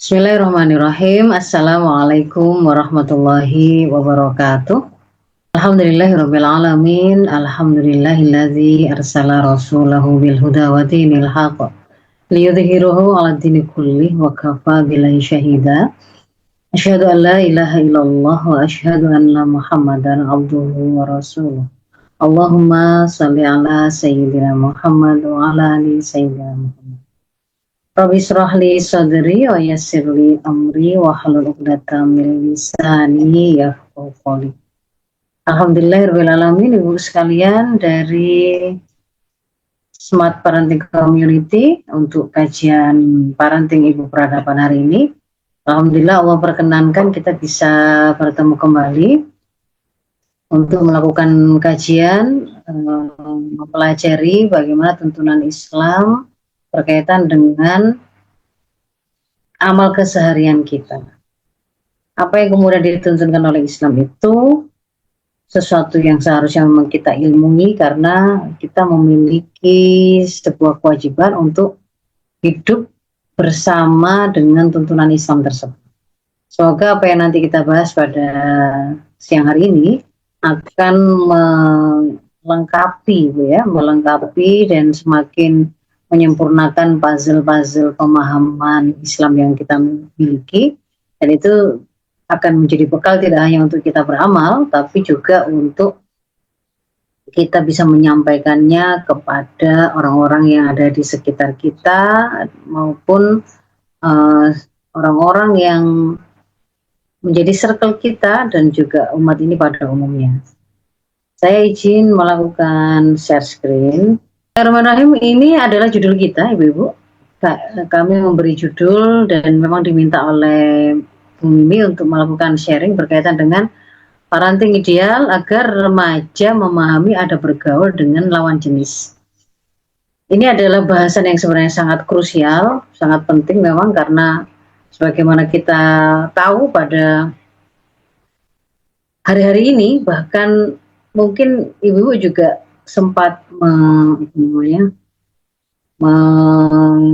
Bismillahirrahmanirrahim. Assalamualaikum warahmatullahi wabarakatuh. Alhamdulillahirabbil alamin. Alhamdulillahilladzi arsala rasulahu bil huda wa dinil haqq liyudhhirahu 'ala dini kullih wa kafa billahi syahida. Asyhadu an la ilaha illallah wa asyhadu anna Muhammadan abduhu wa rasuluh. Allahumma shalli ala sayyidina Muhammad wa ala ali sayyidina Muhammad. Rabbi shrah li sadri wa yassir li amri wa hlul 'uqdatam min lisani yafqahu qawli. Alhamdulillahirabbil alamin, Ibu sekalian dari Smart Parenting Community untuk kajian parenting Ibu Peradaban hari ini. Alhamdulillah Allah perkenankan kita bisa bertemu kembali untuk melakukan kajian mempelajari bagaimana tuntunan Islam berkaitan dengan amal keseharian kita. Apa yang kemudian dituntunkan oleh Islam itu sesuatu yang seharusnya memang kita ilmui karena kita memiliki sebuah kewajiban untuk hidup bersama dengan tuntunan Islam tersebut. Semoga apa yang nanti kita bahas pada siang hari ini akan melengkapi dan semakin menyempurnakan puzzle-puzzle pemahaman Islam yang kita miliki, dan itu akan menjadi bekal tidak hanya untuk kita beramal, tapi juga untuk kita bisa menyampaikannya kepada orang-orang yang ada di sekitar kita maupun orang-orang yang menjadi circle kita dan juga umat ini pada umumnya. Saya izin melakukan share screen. Bismillahirrahmanirrahim, ini adalah judul kita, Ibu-Ibu. Kami memberi judul dan memang diminta oleh Bu Mimi untuk melakukan sharing berkaitan dengan parenting ideal agar remaja memahami ada bergaul dengan lawan jenis. Ini adalah bahasan yang sebenarnya sangat krusial, sangat penting memang, karena sebagaimana kita tahu pada hari-hari ini, bahkan mungkin Ibu-Ibu juga sempat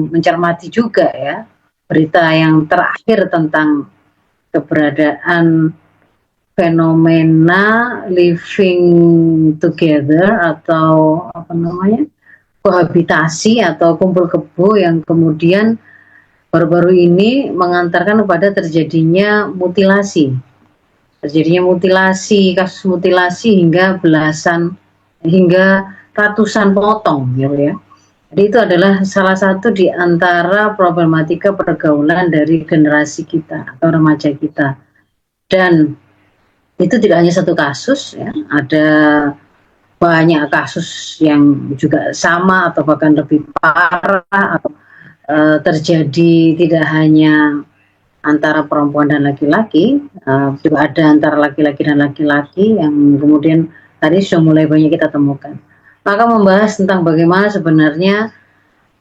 mencermati juga ya berita yang terakhir tentang keberadaan fenomena living together atau kohabitasi atau kumpul kebo yang kemudian baru-baru ini mengantarkan kepada terjadinya kasus mutilasi hingga ratusan potong ya. Jadi itu adalah salah satu di antara problematika pergaulan dari generasi kita atau remaja kita. Dan itu tidak hanya satu kasus ya, ada banyak kasus yang juga sama atau bahkan lebih parah atau terjadi tidak hanya antara perempuan dan laki-laki, juga ada antara laki-laki dan laki-laki yang kemudian tadi sudah mulai banyak kita temukan. Maka membahas tentang bagaimana sebenarnya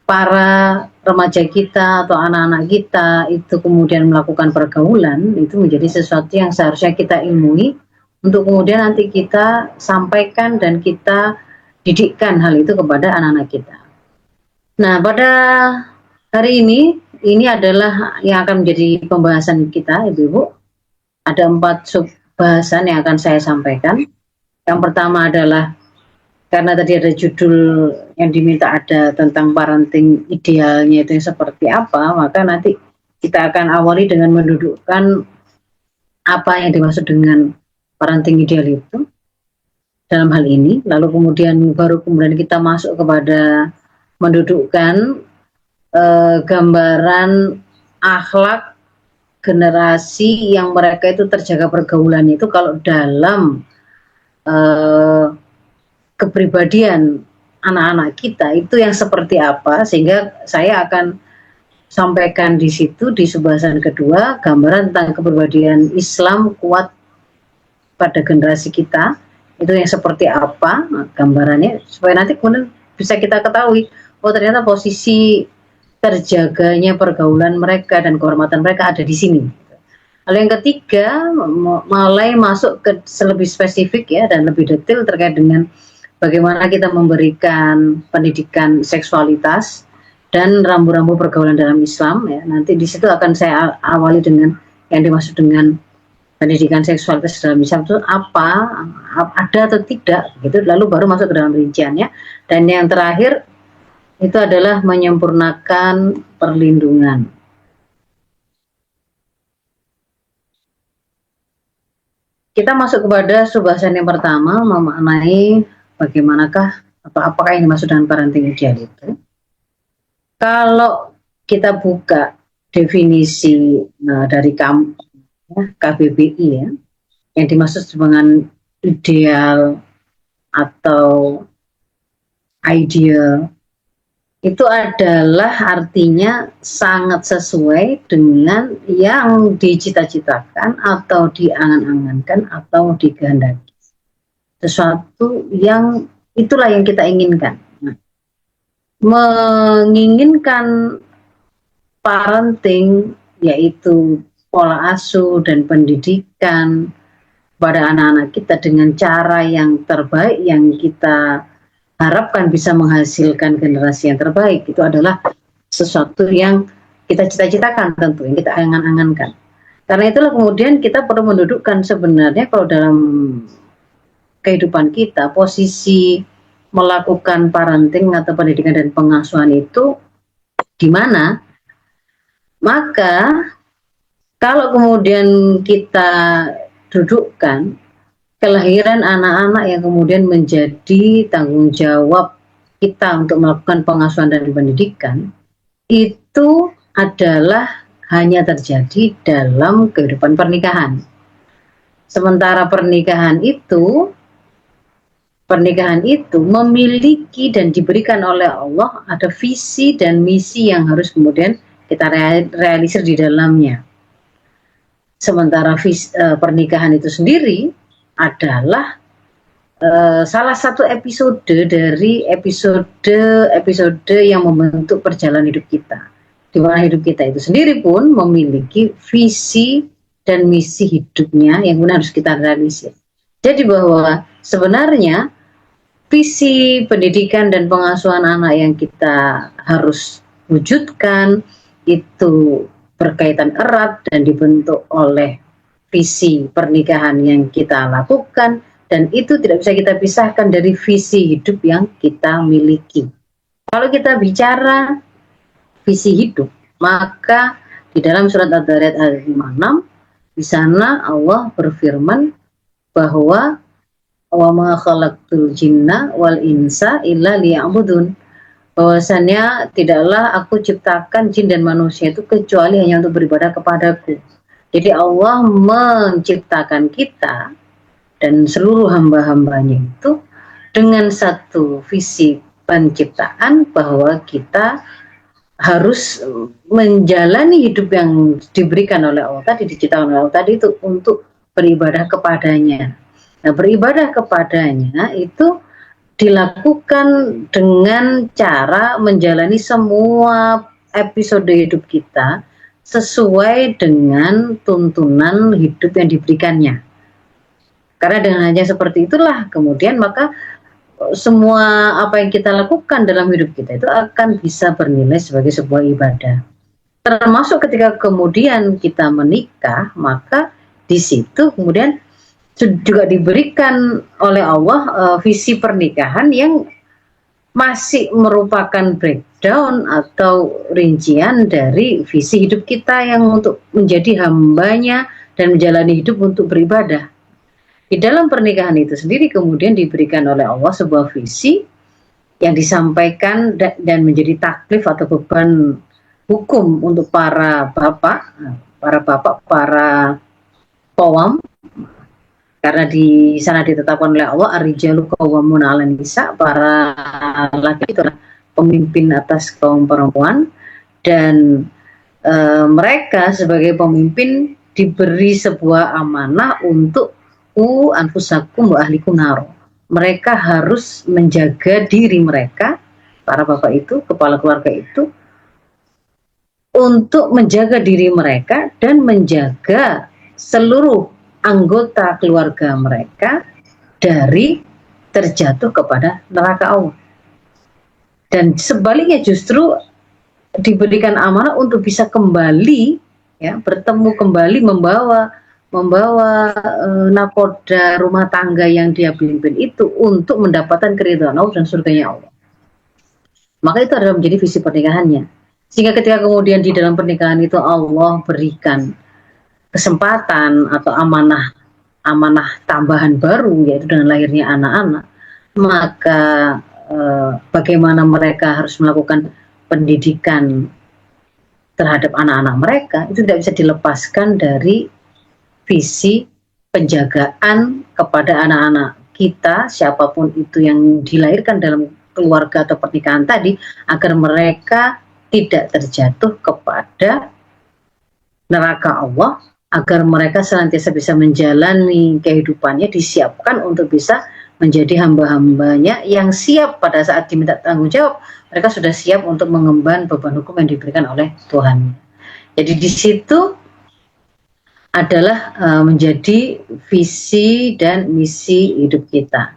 para remaja kita atau anak-anak kita itu kemudian melakukan pergaulan, itu menjadi sesuatu yang seharusnya kita ilmui untuk kemudian nanti kita sampaikan dan kita didikkan hal itu kepada anak-anak kita. Nah, pada hari ini adalah yang akan menjadi pembahasan kita, Ibu-Ibu. Ada 4 sub bahasan yang akan saya sampaikan. Yang pertama adalah, karena tadi ada judul yang diminta ada tentang parenting idealnya itu seperti apa, maka nanti kita akan awali dengan mendudukkan apa yang dimaksud dengan parenting ideal itu dalam hal ini, lalu kemudian kita masuk kepada mendudukkan gambaran akhlak generasi yang mereka itu terjaga pergaulan itu kalau dalam kepribadian anak-anak kita itu yang seperti apa, sehingga saya akan sampaikan di situ di bahasan kedua gambaran tentang kepribadian Islam kuat pada generasi kita itu yang seperti apa gambarannya, supaya nanti kemudian bisa kita ketahui oh ternyata posisi terjaganya pergaulan mereka dan kehormatan mereka ada di sini. Lalu yang ketiga mulai masuk ke lebih spesifik ya dan lebih detail terkait dengan bagaimana kita memberikan pendidikan seksualitas dan rambu-rambu pergaulan dalam Islam ya. Nanti di situ akan saya awali dengan yang dimaksud dengan pendidikan seksualitas dalam Islam itu apa, ada atau tidak gitu, lalu baru masuk ke dalam rinciannya. Dan yang terakhir itu adalah menyempurnakan perlindungan. Kita masuk kepada subbahasan yang pertama, memaknai bagaimanakah apakah yang dimaksud dengan parenting ideal itu. Kalau kita buka definisi dari KBBI ya, yang dimaksud dengan ideal atau ideal itu adalah artinya sangat sesuai dengan yang dicita-citakan atau diangan-angankan atau dikehendaki. Sesuatu yang itulah yang kita inginkan. Nah, menginginkan parenting yaitu pola asuh dan pendidikan pada anak-anak kita dengan cara yang terbaik yang kita harapkan bisa menghasilkan generasi yang terbaik, itu adalah sesuatu yang kita cita-citakan tentu, yang kita angan-angankan. Karena itulah kemudian kita perlu mendudukkan sebenarnya kalau dalam kehidupan kita, posisi melakukan parenting atau pendidikan dan pengasuhan itu di mana. Maka kalau kemudian kita dudukkan kelahiran anak-anak yang kemudian menjadi tanggung jawab kita untuk melakukan pengasuhan dan pendidikan, itu adalah hanya terjadi dalam kehidupan pernikahan. Sementara pernikahan itu memiliki dan diberikan oleh Allah ada visi dan misi yang harus kemudian kita realisir di dalamnya. Sementara pernikahan itu sendiri adalah salah satu episode dari episode yang membentuk perjalanan hidup kita. Di mana hidup kita itu sendiri pun memiliki visi dan misi hidupnya yang benar harus kita realisir. Jadi bahwa sebenarnya visi pendidikan dan pengasuhan anak yang kita harus wujudkan itu berkaitan erat dan dibentuk oleh visi pernikahan yang kita lakukan, dan itu tidak bisa kita pisahkan dari visi hidup yang kita miliki. Kalau kita bicara visi hidup, maka di dalam surat Ad-Dariyat ayat 56 di sana Allah berfirman bahwa wa ma khalaqtul jinna wal insa illa liya'budun, bahwasannya tidaklah aku ciptakan jin dan manusia itu kecuali hanya untuk beribadah kepadaku. Jadi Allah menciptakan kita dan seluruh hamba-hambanya itu dengan satu visi penciptaan bahwa kita harus menjalani hidup yang diberikan oleh Allah tadi, diciptakan oleh Allah tadi itu untuk beribadah kepadanya. Nah, beribadah kepadanya itu dilakukan dengan cara menjalani semua episode hidup kita sesuai dengan tuntunan hidup yang diberikannya. Karena dengan hanya seperti itulah kemudian maka semua apa yang kita lakukan dalam hidup kita itu akan bisa bernilai sebagai sebuah ibadah. Termasuk ketika kemudian kita menikah, maka di situ kemudian juga diberikan oleh Allah visi pernikahan yang masih merupakan breakdown atau rincian dari visi hidup kita yang untuk menjadi hambanya dan menjalani hidup untuk beribadah. Di dalam pernikahan itu sendiri kemudian diberikan oleh Allah sebuah visi yang disampaikan dan menjadi taklif atau beban hukum untuk para bapak, para qawwam, karena di sana ditetapkan oleh Allah ar-rijalu qawwamuna 'alan nisa, para laki itu adalah pemimpin atas kaum perempuan, dan mereka sebagai pemimpin diberi sebuah amanah untuk anfusakum wa ahlikum nar. Mereka harus menjaga diri mereka, para bapak itu, kepala keluarga itu, untuk menjaga diri mereka dan menjaga seluruh anggota keluarga mereka dari terjatuh kepada neraka Allah. Dan sebaliknya justru diberikan amanah untuk bisa kembali, ya, bertemu kembali, membawa nakoda rumah tangga yang dia pimpin itu untuk mendapatkan keridhaan Allah dan surganya Allah. Maka itu adalah menjadi visi pernikahannya. Sehingga ketika kemudian di dalam pernikahan itu Allah berikan kesempatan atau amanah tambahan baru, yaitu dengan lahirnya anak-anak, maka bagaimana mereka harus melakukan pendidikan terhadap anak-anak mereka, itu tidak bisa dilepaskan dari visi penjagaan kepada anak-anak kita, siapapun itu yang dilahirkan dalam keluarga atau pernikahan tadi, agar mereka tidak terjatuh kepada neraka Allah, agar mereka senantiasa bisa menjalani kehidupannya, disiapkan untuk bisa menjadi hamba-hambanya yang siap pada saat diminta tanggung jawab, mereka sudah siap untuk mengemban beban hukum yang diberikan oleh Tuhan. Jadi di situ adalah menjadi visi dan misi hidup kita.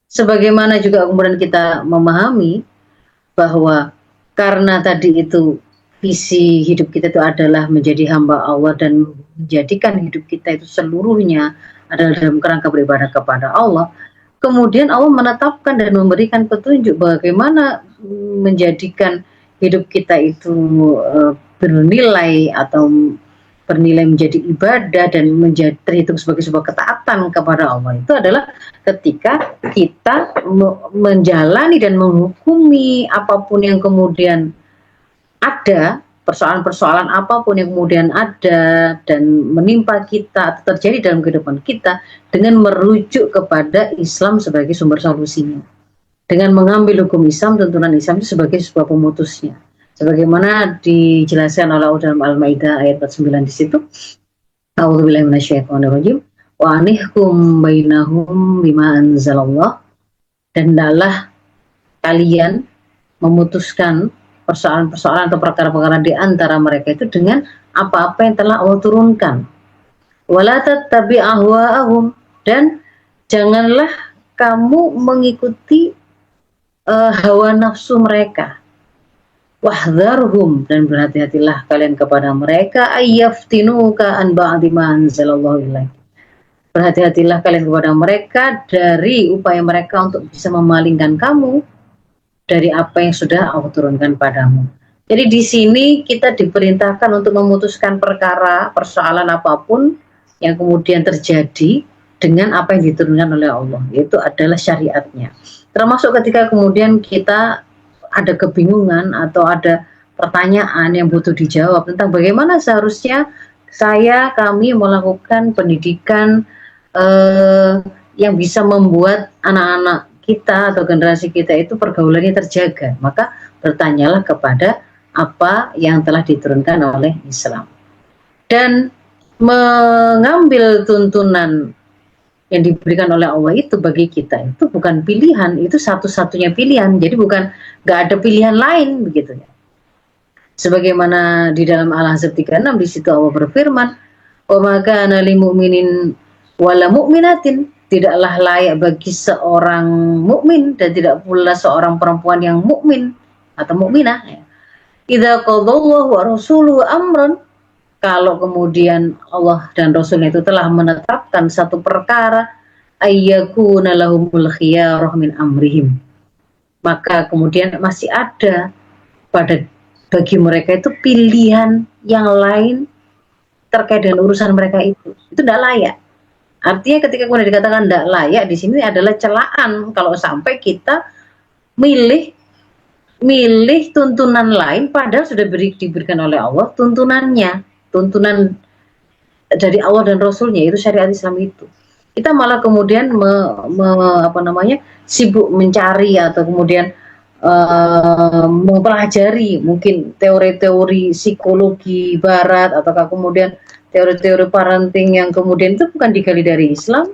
Sebagaimana juga kemudian kita memahami bahwa karena tadi itu visi hidup kita itu adalah menjadi hamba Allah dan menjadikan hidup kita itu seluruhnya adalah dalam kerangka beribadah kepada Allah. Kemudian Allah menetapkan dan memberikan petunjuk bagaimana menjadikan hidup kita itu bernilai atau bernilai menjadi ibadah dan menjadi terhitung sebagai sebuah ketaatan kepada Allah. Itu adalah ketika kita menjalani dan menghukumi apapun yang kemudian ada, persoalan-persoalan apapun yang kemudian ada dan menimpa kita atau terjadi dalam kehidupan kita, dengan merujuk kepada Islam sebagai sumber solusinya, dengan mengambil hukum Islam, tuntunan Islam itu sebagai sebuah pemutusnya, sebagaimana dijelaskan oleh Allah dalam Al-Maidah ayat 49 di situ. A'udzubillahi minasyaitonirrajim. Wa anihkum bainahum bima anzalallah, dan hendaklah kalian memutuskan persoalan-persoalan atau perkara-perkara di antara mereka itu dengan apa-apa yang telah Allah turunkan. Wala tattabi' ahwa'ahum, dan janganlah kamu mengikuti hawa nafsu mereka. Wahdharhum, dan berhati-hatilah kalian kepada mereka, ayyaftinuka an ba'di ma anzalallahu ilaik. Berhati-hatilah kalian kepada mereka dari upaya mereka untuk bisa memalingkan kamu dari apa yang sudah Allah turunkan padamu. Jadi di sini kita diperintahkan untuk memutuskan perkara, persoalan apapun yang kemudian terjadi dengan apa yang diturunkan oleh Allah, yaitu adalah syariatnya. Termasuk ketika kemudian kita ada kebingungan atau ada pertanyaan yang butuh dijawab tentang bagaimana seharusnya kami melakukan pendidikan yang bisa membuat anak-anak kita atau generasi kita itu pergaulannya terjaga, maka bertanyalah kepada apa yang telah diturunkan oleh Islam. Dan mengambil tuntunan yang diberikan oleh Allah itu bagi kita itu bukan pilihan, itu satu-satunya pilihan. Jadi bukan, nggak ada pilihan lain begitu ya. Sebagaimana di dalam Al-Ahzab 36 di situ Allah berfirman, "Wa ma kana lil mu'minin wala mu'minatin", tidaklah layak bagi seorang mukmin dan tidak pula seorang perempuan yang mukmin atau mukminah, ya. Idza qadallahu wa rasuluhu amran, kalau kemudian Allah dan Rasulnya itu telah menetapkan satu perkara, ayyakuna lahumul khiyarah min amrihim, maka kemudian masih ada bagi mereka itu pilihan yang lain terkait dengan urusan mereka itu tidak layak. Artinya ketika kemudian dikatakan tidak layak, di sini adalah celaan kalau sampai kita milih tuntunan lain padahal sudah diberikan oleh Allah tuntunan dari Allah dan Rasulnya, itu syariat Islam itu. Kita malah kemudian sibuk mencari atau kemudian mempelajari mungkin teori-teori psikologi Barat ataukah kemudian teori-teori parenting yang kemudian itu bukan digali dari Islam,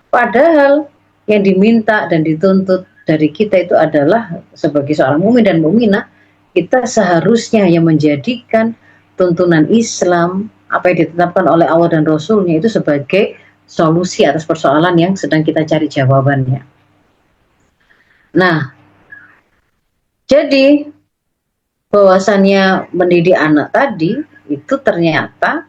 padahal yang diminta dan dituntut dari kita itu adalah sebagai seorang mukmin dan mukminah, kita seharusnya yang menjadikan tuntunan Islam, apa yang ditetapkan oleh Allah dan Rasulnya itu sebagai solusi atas persoalan yang sedang kita cari jawabannya. Nah, jadi bahwasannya mendidik anak tadi itu ternyata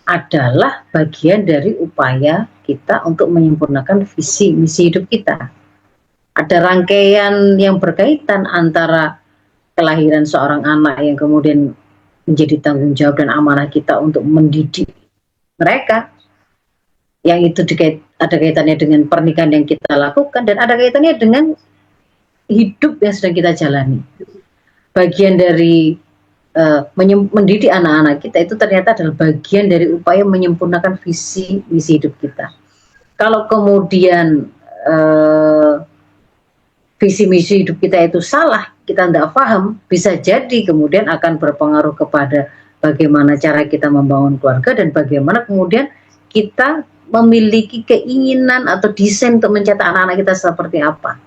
adalah bagian dari upaya kita untuk menyempurnakan visi misi hidup kita. Ada rangkaian yang berkaitan antara kelahiran seorang anak yang kemudian menjadi tanggung jawab dan amanah kita untuk mendidik mereka, yang itu ada kaitannya dengan pernikahan yang kita lakukan dan ada kaitannya dengan hidup yang sedang kita jalani. Bagian dari mendidik anak-anak kita itu ternyata adalah bagian dari upaya menyempurnakan visi misi hidup kita. Kalau kemudian visi misi hidup kita itu salah, kita tidak paham, bisa jadi kemudian akan berpengaruh kepada bagaimana cara kita membangun keluarga dan bagaimana kemudian kita memiliki keinginan atau desain untuk mencetak anak-anak kita seperti apa.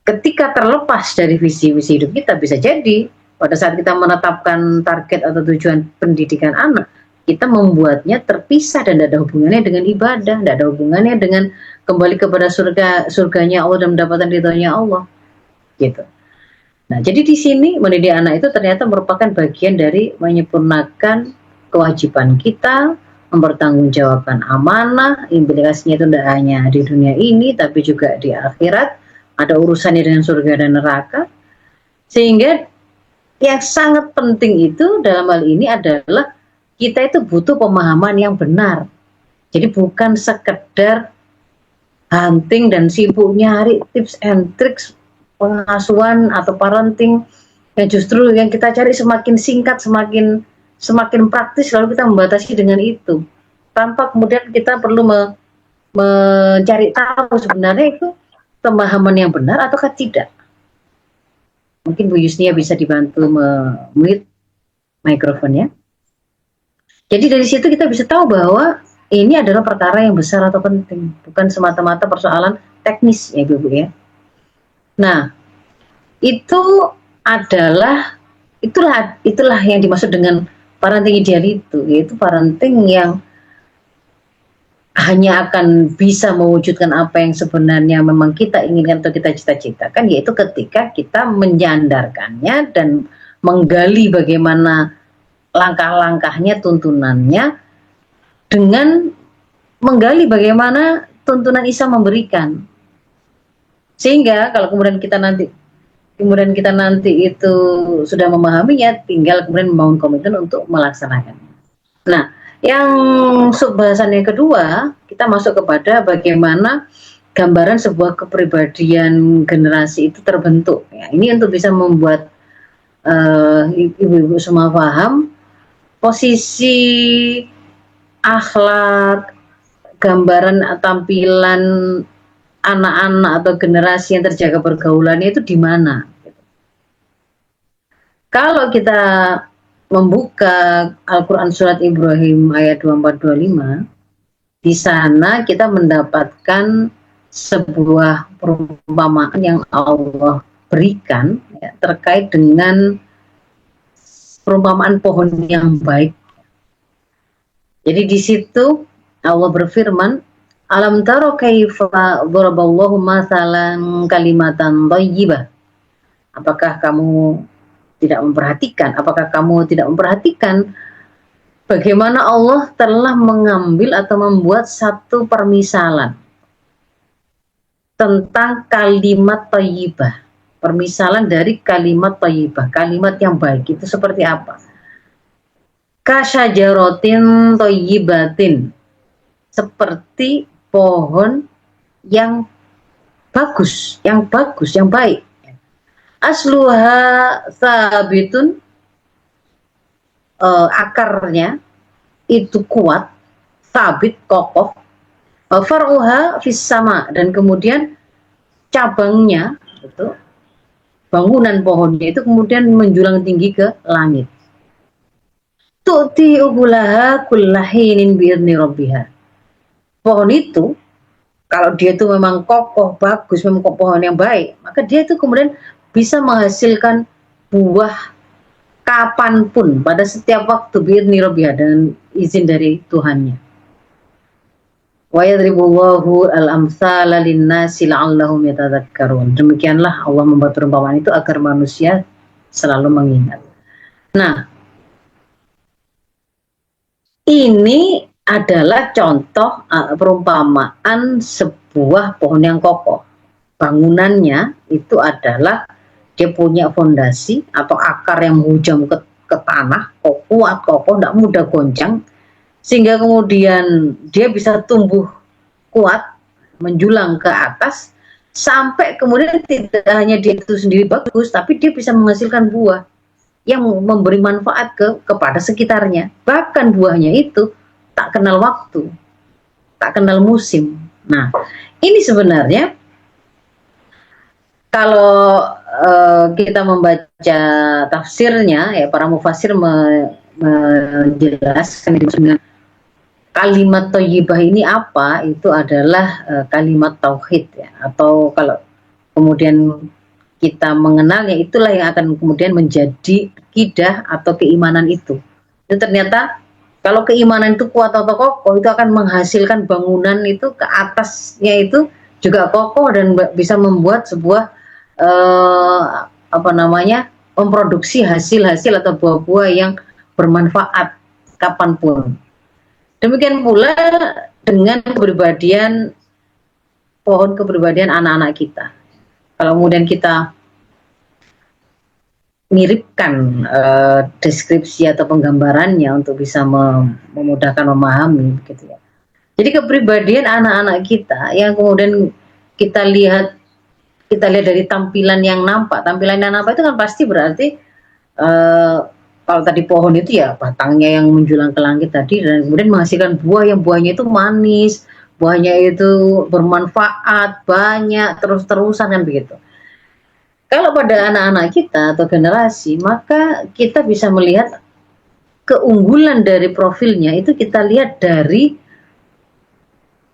Ketika terlepas dari visi misi hidup kita, bisa jadi pada saat kita menetapkan target atau tujuan pendidikan anak, kita membuatnya terpisah dan tidak ada hubungannya dengan ibadah, tidak ada hubungannya dengan kembali kepada surganya Allah dan mendapatkan ridhonya Allah, gitu. Nah, jadi di sini mendidik anak itu ternyata merupakan bagian dari menyempurnakan kewajiban kita, mempertanggungjawabkan amanah, implikasinya itu tidak hanya di dunia ini, tapi juga di akhirat, ada urusannya dengan surga dan neraka, sehingga yang sangat penting itu dalam hal ini adalah kita itu butuh pemahaman yang benar. Jadi bukan sekedar hunting dan sibuk nyari tips and tricks pengasuhan atau parenting yang justru yang kita cari semakin singkat, semakin praktis, lalu kita membatasi dengan itu tanpa kemudian kita perlu mencari tahu sebenarnya itu pemahaman yang benar ataukah tidak. Mungkin Bu Yusnia bisa dibantu mute mikrofonnya. Jadi dari situ kita bisa tahu bahwa ini adalah perkara yang besar atau penting, bukan semata-mata persoalan teknis ya Ibu ya. Nah, itulah yang dimaksud dengan parenting ideal itu, yaitu parenting yang hanya akan bisa mewujudkan apa yang sebenarnya memang kita inginkan atau kita cita-citakan, yaitu ketika kita menyandarkannya dan menggali bagaimana langkah-langkahnya, tuntunannya, dengan menggali bagaimana tuntunan Isa memberikan. Sehingga kalau kemudian kita nanti itu sudah memahaminya, tinggal kemudian membangun komitmen untuk melaksanakan. Nah, yang subbahasan yang kedua, kita masuk kepada bagaimana gambaran sebuah kepribadian generasi itu terbentuk. Ya, ini untuk bisa membuat ibu-ibu semua paham posisi akhlak, gambaran tampilan anak-anak atau generasi yang terjaga pergaulannya itu di mana. Kalau kita membuka Al-Quran Surat Ibrahim ayat 24-25, di sana kita mendapatkan sebuah perumpamaan yang Allah berikan ya, terkait dengan perumpamaan pohon yang baik. Jadi di situ Allah berfirman, alam taro kaifa daraballahu mathalan kalimatan thayyibah. Apakah kamu tidak memperhatikan bagaimana Allah telah mengambil atau membuat satu permisalan tentang kalimat thayyibah. Permisalan dari kalimat thayyibah, kalimat yang baik itu seperti apa? Kasyajaratin thayyibatin, seperti pohon yang bagus, yang baik. Asluha sabitun, akarnya itu kuat, sabit, kokoh. Far'uha fis sama, dan kemudian cabangnya itu, bangunan pohonnya itu kemudian menjulang tinggi ke langit. Tu'ti ukulaha kullahinin bi'idni rabbiha. Pohon itu, kalau dia itu memang kokoh, bagus, memang pohon yang baik, maka dia itu kemudian bisa menghasilkan buah kapanpun, pada setiap waktu, bi'idni rabbiha, dengan izin dari Tuhannya. Wa yadribullahu al-amsala lin-nasi la'allahum yatadzakkarun. Demikianlah Allah membuat perumpamaan itu agar manusia selalu mengingat. Nah, ini adalah contoh perumpamaan sebuah pohon yang kokoh. Bangunannya itu adalah dia punya fondasi atau akar yang menghujam ke tanah, kuat, kokoh, tidak mudah goncang, sehingga kemudian dia bisa tumbuh kuat, menjulang ke atas, sampai kemudian tidak hanya dia itu sendiri bagus, tapi dia bisa menghasilkan buah yang memberi manfaat kepada sekitarnya. Bahkan buahnya itu tak kenal waktu, tak kenal musim. Nah, ini sebenarnya kalau kita membaca tafsirnya, ya para mufasir menjelaskan kalimat thayyibah ini apa? Itu adalah kalimat tauhid, ya, atau kalau kemudian kita mengenalnya, itulah yang akan kemudian menjadi akidah atau keimanan itu. Dan ternyata kalau keimanan itu kuat atau kokoh, itu akan menghasilkan bangunan itu ke atasnya itu juga kokoh dan bisa membuat sebuah memproduksi hasil-hasil atau buah-buah yang bermanfaat kapanpun. Demikian pula dengan kepribadian, pohon kepribadian anak-anak kita. Kalau kemudian kita miripkan deskripsi atau penggambarannya untuk bisa memudahkan memahami, gitu ya. Jadi kepribadian anak-anak kita yang kemudian kita lihat dari tampilan yang nampak itu kan pasti berarti kalau tadi pohon itu ya batangnya yang menjulang ke langit tadi, dan kemudian menghasilkan buah yang buahnya itu manis, buahnya itu bermanfaat, banyak, terus-terusan, kan begitu. Kalau pada anak-anak kita atau generasi, maka kita bisa melihat keunggulan dari profilnya itu kita lihat dari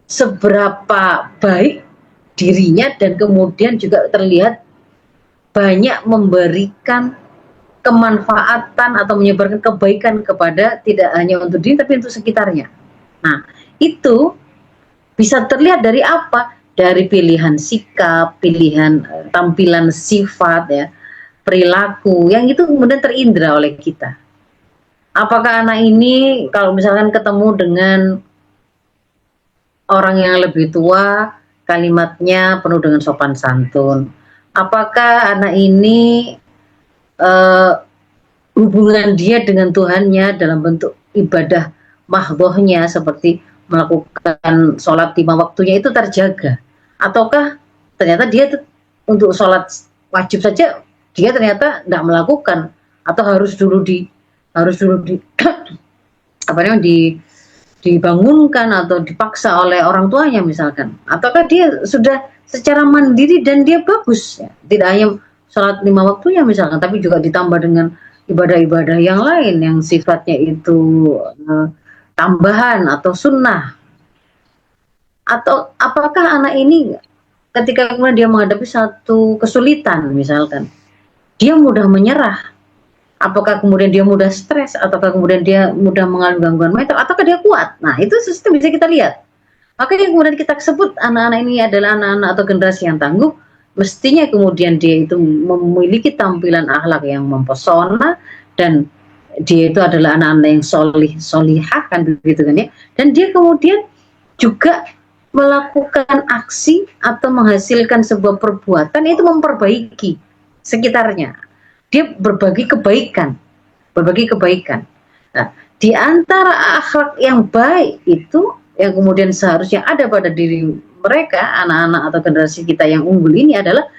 seberapa baik dirinya, dan kemudian juga terlihat banyak memberikan kemanfaatan atau menyebarkan kebaikan kepada tidak hanya untuk diri tapi untuk sekitarnya. Nah, itu bisa terlihat dari apa? Dari pilihan sikap, pilihan tampilan sifat, ya, perilaku yang itu kemudian terindra oleh kita. Apakah anak ini kalau misalkan ketemu dengan orang yang lebih tua, kalimatnya penuh dengan sopan santun? Apakah anak ini hubungan dia dengan Tuhannya dalam bentuk ibadah mahdhohnya seperti melakukan sholat 5 waktunya itu terjaga? Ataukah ternyata dia untuk sholat wajib saja dia ternyata tidak melakukan, atau harus dulu dibangunkan atau dipaksa oleh orang tuanya misalkan? Ataukah dia sudah secara mandiri dan dia bagus, ya, tidak hanya sholat 5 waktunya misalkan, tapi juga ditambah dengan ibadah-ibadah yang lain yang sifatnya itu tambahan atau sunnah? Atau apakah anak ini ketika kemudian dia menghadapi satu kesulitan misalkan, dia mudah menyerah? Apakah kemudian dia mudah stres, ataukah kemudian dia mudah mengalami gangguan mental, ataukah dia kuat? Nah, itu sistem bisa kita lihat. Maka yang kemudian kita sebut anak-anak ini adalah anak-anak atau generasi yang tangguh, mestinya kemudian dia itu memiliki tampilan akhlak yang mempesona, dan dia itu adalah anak-anak yang solihah, kan begitu kan, ya. Dan dia kemudian juga melakukan aksi atau menghasilkan sebuah perbuatan, itu memperbaiki sekitarnya. Dia berbagi kebaikan. Nah, di antara akhlak yang baik itu yang kemudian seharusnya ada pada diri mereka, anak-anak atau generasi kita yang unggul ini, adalah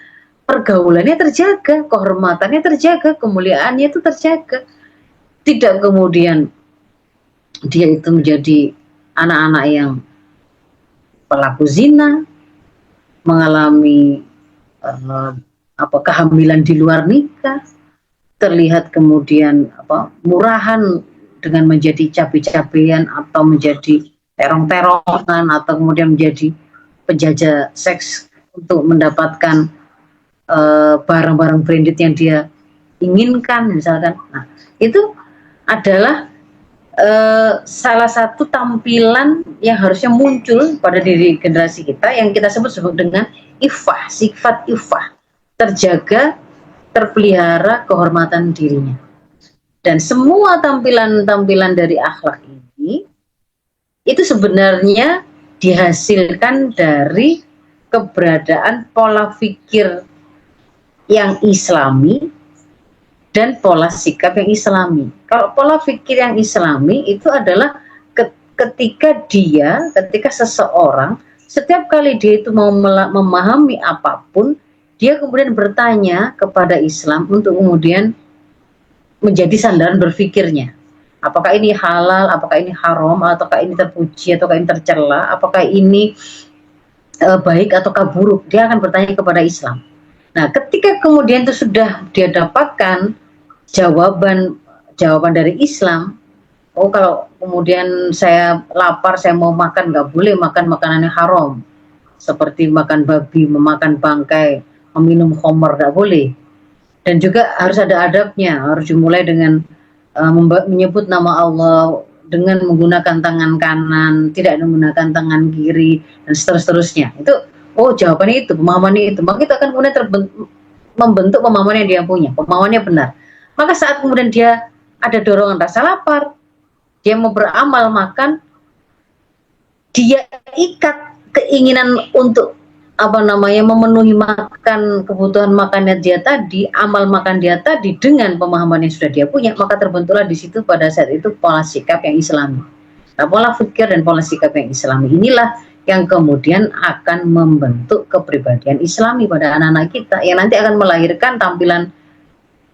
pergaulannya terjaga, kehormatannya terjaga, kemuliaannya itu terjaga. Tidak kemudian dia itu menjadi anak-anak yang pelaku zina, mengalami kehamilan di luar nikah, terlihat kemudian murahan dengan menjadi cabai-cabean atau menjadi terong-terongan, atau kemudian menjadi penjajah seks untuk mendapatkan barang-barang branded yang dia inginkan misalkan. Nah, itu adalah salah satu tampilan yang harusnya muncul pada diri generasi kita yang kita sebut dengan ifah, sifat ifah, terjaga, terpelihara kehormatan dirinya. Dan semua tampilan-tampilan dari akhlak ini itu sebenarnya dihasilkan dari keberadaan pola pikir yang islami dan pola sikap yang islami. Kalau pola pikir yang islami itu adalah ketika seseorang setiap kali dia itu mau memahami apapun, dia kemudian bertanya kepada Islam untuk kemudian menjadi sandaran berpikirnya. Apakah ini halal, apakah ini haram, ataukah ini terpuji, ataukah ini tercela, apakah ini baik ataukah buruk. Dia akan bertanya kepada Islam. Nah, ketika kemudian itu sudah dia dapatkan jawaban dari Islam, oh kalau kemudian saya lapar, saya mau makan, nggak boleh makan makanan yang haram. Seperti makan babi, memakan bangkai, meminum khamar, nggak boleh. Dan juga harus ada adabnya, harus dimulai dengan menyebut nama Allah dengan menggunakan tangan kanan, tidak menggunakan tangan kiri, dan seterusnya. Itu, oh jawabannya itu, pemahamannya itu. Maka itu akan kemudian membentuk pemahaman yang dia punya, pemahamannya benar. Maka saat kemudian dia ada dorongan rasa lapar, dia mau beramal makan, dia ikat keinginan untuk memenuhi makan kebutuhan makannya dia tadi, amal makan dia tadi dengan pemahaman yang sudah dia punya, maka terbentuklah di situ pada saat itu pola sikap yang islami. Nah, pola pikir dan pola sikap yang islami inilah yang kemudian akan membentuk kepribadian islami pada anak-anak kita, yang nanti akan melahirkan tampilan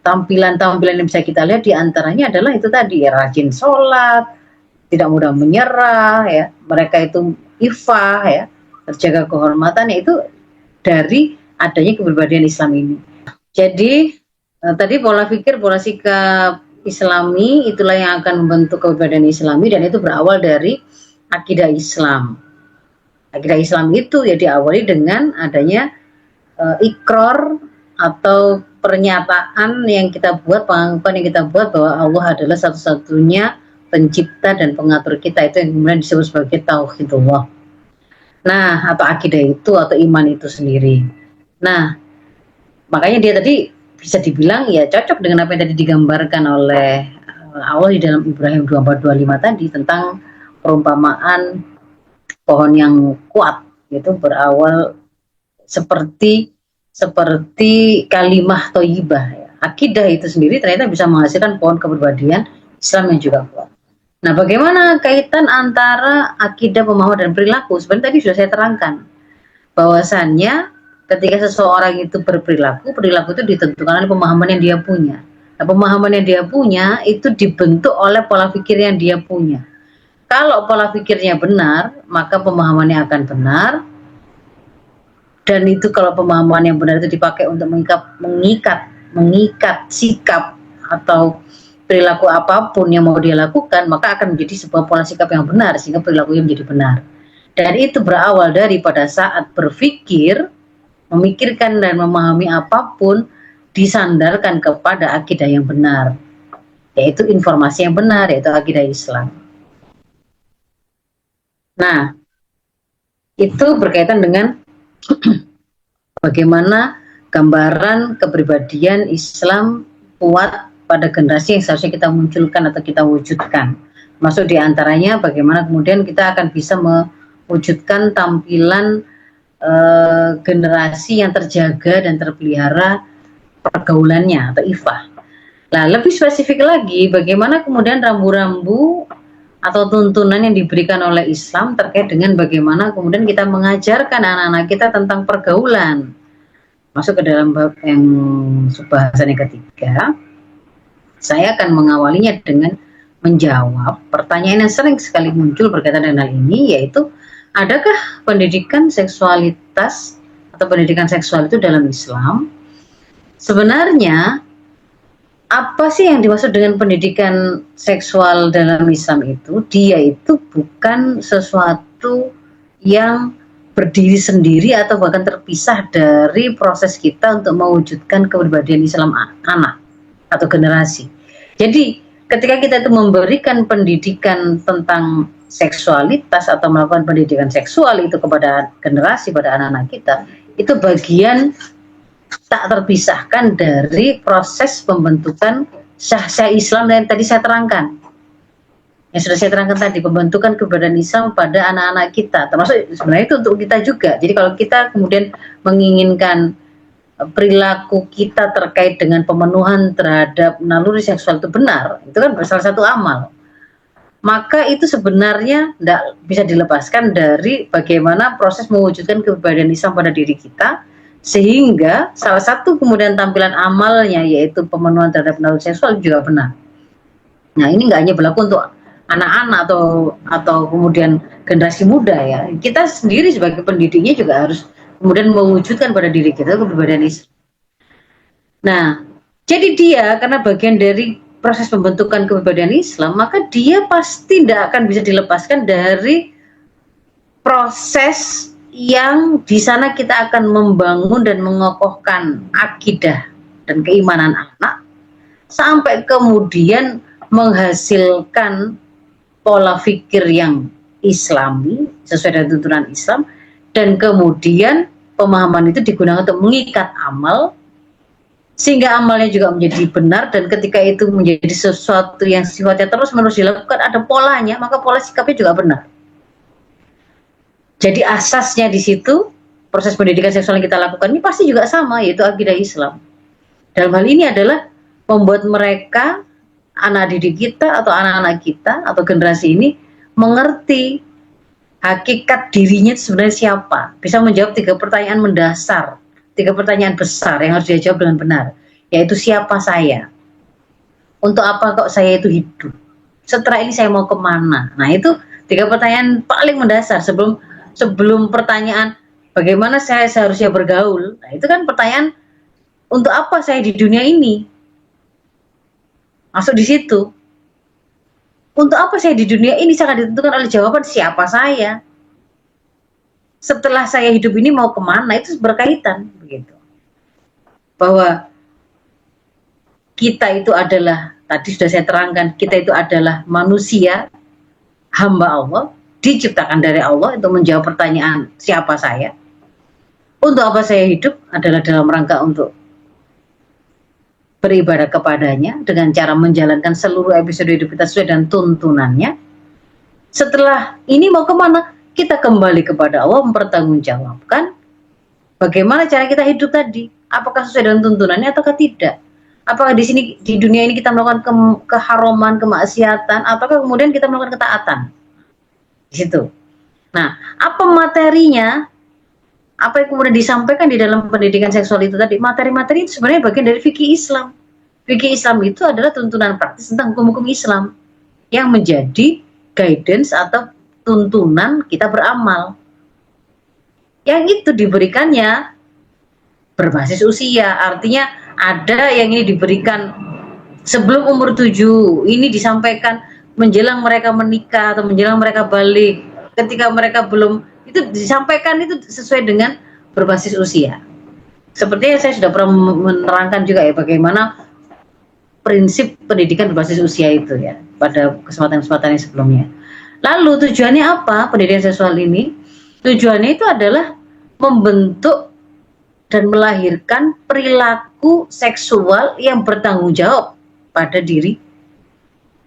yang bisa kita lihat diantaranya adalah itu tadi, ya, rajin sholat, tidak mudah menyerah, ya, mereka itu ifah, ya, terjaga kehormatannya, itu dari adanya kepribadian Islam ini. Jadi tadi pola pikir, pola sikap Islami itulah yang akan membentuk kepribadian Islami, dan itu berawal dari akidah Islam. Akidah Islam itu ya diawali dengan adanya ikrar atau pernyataan yang kita buat, pengakuan yang kita buat bahwa Allah adalah satu-satunya pencipta dan pengatur kita, itu yang kemudian disebut sebagai tauhidullah. Nah, atau akidah itu atau iman itu sendiri. Nah, makanya dia tadi bisa dibilang ya cocok dengan apa yang tadi digambarkan oleh Allah di dalam Ibrahim 24:25 tadi tentang perumpamaan pohon yang kuat, itu berawal seperti kalimah thayyibah, ya. Akidah itu sendiri ternyata bisa menghasilkan pohon kepribadian Islam yang juga kuat. Nah, bagaimana kaitan antara akidah, pemahaman, dan perilaku? Sebenarnya tadi sudah saya terangkan bahwasannya ketika seseorang itu berperilaku, perilaku itu ditentukan oleh pemahaman yang dia punya. Nah, pemahaman yang dia punya itu dibentuk oleh pola pikir yang dia punya. Kalau pola pikirnya benar, maka pemahamannya akan benar. Dan itu kalau pemahaman yang benar itu dipakai untuk mengikat sikap atau perilaku apapun yang mau dia lakukan, maka akan menjadi sebuah pola sikap yang benar, sehingga perilakunya menjadi benar. Dan itu berawal dari pada saat berpikir, memikirkan dan memahami apapun disandarkan kepada akidah yang benar, yaitu informasi yang benar, yaitu akidah Islam. Nah, itu berkaitan dengan bagaimana gambaran kepribadian Islam kuat pada generasi yang seharusnya kita munculkan atau kita wujudkan. Masuk diantaranya bagaimana kemudian kita akan bisa mewujudkan tampilan generasi yang terjaga dan terpelihara pergaulannya atau ifah. Nah, lebih spesifik lagi, bagaimana kemudian rambu-rambu atau tuntunan yang diberikan oleh Islam terkait dengan bagaimana kemudian kita mengajarkan anak-anak kita tentang pergaulan. Masuk ke dalam bab yang bahasan yang ketiga, saya akan mengawalinya dengan menjawab pertanyaan yang sering sekali muncul berkaitan dengan hal ini, yaitu adakah pendidikan seksualitas atau pendidikan seksual itu dalam Islam? Sebenarnya apa sih yang dimaksud dengan pendidikan seksual dalam Islam itu? Dia itu bukan sesuatu yang berdiri sendiri atau bahkan terpisah dari proses kita untuk mewujudkan kepribadian Islam anak atau generasi. Jadi ketika kita itu memberikan pendidikan tentang seksualitas atau melakukan pendidikan seksual itu kepada generasi, pada anak-anak kita, itu bagian tak terpisahkan dari proses pembentukan syah-syah Islam yang tadi saya terangkan. Yang sudah saya terangkan tadi, pembentukan keberadaan Islam pada anak-anak kita, termasuk sebenarnya itu untuk kita juga. Jadi kalau kita kemudian menginginkan perilaku kita terkait dengan pemenuhan terhadap naluri seksual itu benar, itu kan salah satu amal. Maka itu sebenarnya tidak bisa dilepaskan dari bagaimana proses mewujudkan keberadaan Islam pada diri kita, sehingga salah satu kemudian tampilan amalnya yaitu pemenuhan terhadap naluri seksual juga benar. Nah, ini nggak hanya berlaku untuk anak-anak atau kemudian generasi muda ya. Kita sendiri sebagai pendidiknya juga harus kemudian mewujudkan pada diri kita keberadaan Islam. Nah, jadi dia karena bagian dari proses pembentukan keberadaan Islam, maka dia pasti tidak akan bisa dilepaskan dari proses yang di sana kita akan membangun dan mengokohkan akidah dan keimanan anak sampai kemudian menghasilkan pola pikir yang Islami sesuai dengan tuntunan Islam, dan kemudian pemahaman itu digunakan untuk mengikat amal sehingga amalnya juga menjadi benar, dan ketika itu menjadi sesuatu yang sifatnya terus menerus dilakukan, ada polanya, maka pola sikapnya juga benar. Jadi asasnya di situ proses pendidikan seksual yang kita lakukan ini pasti juga sama, yaitu akidah Islam. Dalam hal ini adalah membuat mereka, anak didik kita atau anak-anak kita atau generasi ini mengerti hakikat dirinya sebenarnya siapa, bisa menjawab 3 pertanyaan mendasar, 3 pertanyaan besar yang harus dia jawab dengan benar, yaitu siapa saya, untuk apa kok saya itu hidup, setelah ini saya mau kemana. Nah, itu 3 pertanyaan paling mendasar sebelum pertanyaan bagaimana saya seharusnya bergaul. Nah, itu kan pertanyaan untuk apa saya di dunia ini, masuk di situ. Untuk apa saya di dunia ini sangat ditentukan oleh jawaban siapa saya. Setelah saya hidup ini mau kemana, itu berkaitan begitu. Bahwa kita itu adalah, tadi sudah saya terangkan, kita itu adalah manusia, hamba Allah, diciptakan dari Allah untuk menjawab pertanyaan siapa saya. Untuk apa saya hidup adalah dalam rangka untuk beribadah kepadanya dengan cara menjalankan seluruh episode hidup kita sesuai dengan tuntunannya. Setelah ini mau kemana? Kita kembali kepada Allah, mempertanggungjawabkan bagaimana cara kita hidup tadi. Apakah sesuai dengan tuntunannya ataukah tidak? Apakah di sini di dunia ini kita melakukan keharuman, kemaksiatan, ataukah kemudian kita melakukan ketaatan? Di situ. Nah, apa materinya? Apa yang kemudian disampaikan di dalam pendidikan seksual itu tadi, materi-materi itu sebenarnya bagian dari fikih Islam. Fikih Islam itu adalah tuntunan praktis tentang hukum-hukum Islam yang menjadi guidance atau tuntunan kita beramal. Yang itu diberikannya berbasis usia, artinya ada yang ini diberikan sebelum umur 7, ini disampaikan menjelang mereka menikah atau menjelang mereka balik, ketika mereka belum, itu disampaikan itu sesuai dengan berbasis usia. Seperti yang saya sudah pernah menerangkan juga ya, bagaimana prinsip pendidikan berbasis usia itu ya, pada kesempatan-kesempatan yang sebelumnya. Lalu tujuannya apa pendidikan seksual ini? Tujuannya itu adalah membentuk dan melahirkan perilaku seksual yang bertanggung jawab pada diri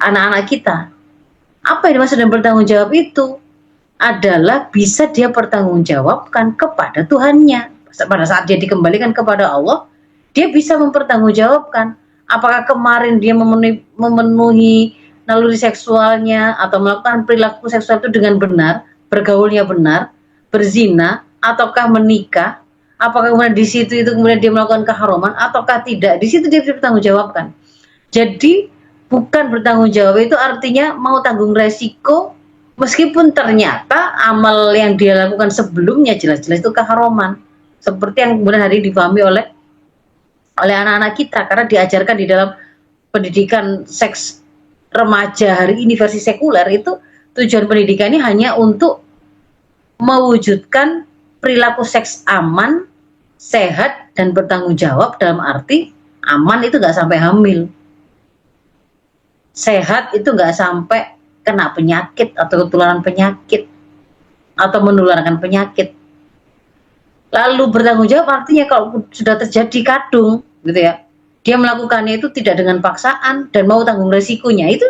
anak-anak kita. Apa yang dimaksud dengan bertanggung jawab itu? Adalah bisa dia pertanggungjawabkan kepada Tuhannya. Pada saat dia dikembalikan kepada Allah, dia bisa mempertanggungjawabkan apakah kemarin dia memenuhi naluri seksualnya atau melakukan perilaku seksual itu dengan benar, bergaulnya benar, berzina, ataukah menikah, apakah kemudian di situ itu kemudian dia melakukan keharuman ataukah tidak. Di situ dia dipertanggungjawabkan. Jadi bukan bertanggung jawab itu artinya mau tanggung resiko, meskipun ternyata amal yang dia lakukan sebelumnya jelas-jelas itu keharuman, seperti yang kemudian hari ini dipahami oleh anak-anak kita, karena diajarkan di dalam pendidikan seks remaja hari ini versi sekuler itu, tujuan pendidikan ini hanya untuk mewujudkan perilaku seks aman, sehat, dan bertanggung jawab. Dalam arti aman itu nggak sampai hamil, sehat itu nggak sampai kena penyakit atau ketularan penyakit atau menularkan penyakit. Lalu bertanggung jawab artinya kalau sudah terjadi kadung, gitu ya, dia melakukannya itu tidak dengan paksaan dan mau tanggung resikonya. Itu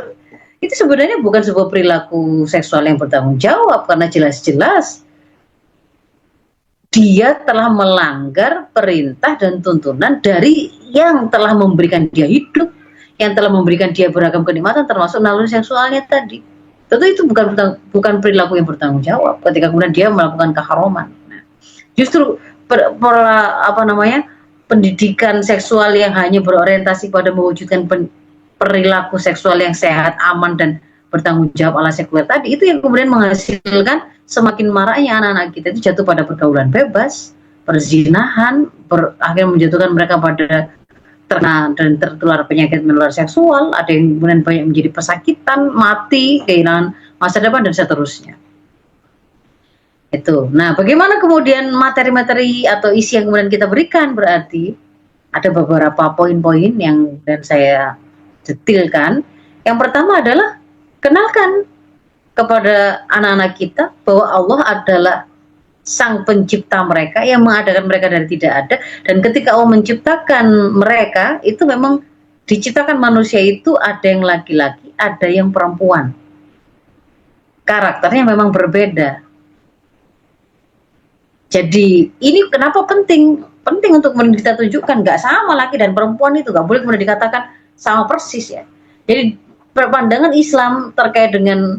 sebenarnya bukan sebuah perilaku seksual yang bertanggung jawab karena jelas-jelas dia telah melanggar perintah dan tuntunan dari yang telah memberikan dia hidup, yang telah memberikan dia beragam kenikmatan termasuk naluri seksualnya tadi. Tentu itu bukan perilaku yang bertanggung jawab ketika kemudian dia melakukan keharaman. Nah, justru pendidikan seksual yang hanya berorientasi pada mewujudkan perilaku seksual yang sehat, aman dan bertanggung jawab ala sekuler tadi itu yang kemudian menghasilkan semakin maraknya anak-anak kita itu jatuh pada pergaulan bebas, perzinahan, akhirnya menjatuhkan mereka pada terkena dan tertular penyakit menular seksual, ada yang kemudian banyak menjadi pesakitan, mati, kehilangan masa depan dan seterusnya. Itu. Nah, bagaimana kemudian materi-materi atau isi yang kemudian kita berikan berarti ada beberapa poin-poin yang dan saya detilkan. Yang pertama adalah kenalkan kepada anak-anak kita bahwa Allah adalah sang pencipta mereka yang mengadakan mereka dari tidak ada, dan ketika Allah menciptakan mereka itu memang diciptakan manusia itu ada yang laki-laki, ada yang perempuan. Karakternya memang berbeda. Jadi ini kenapa penting untuk kita tunjukkan nggak sama laki dan perempuan itu nggak boleh kemudian dikatakan sama persis ya. Jadi pandangan Islam terkait dengan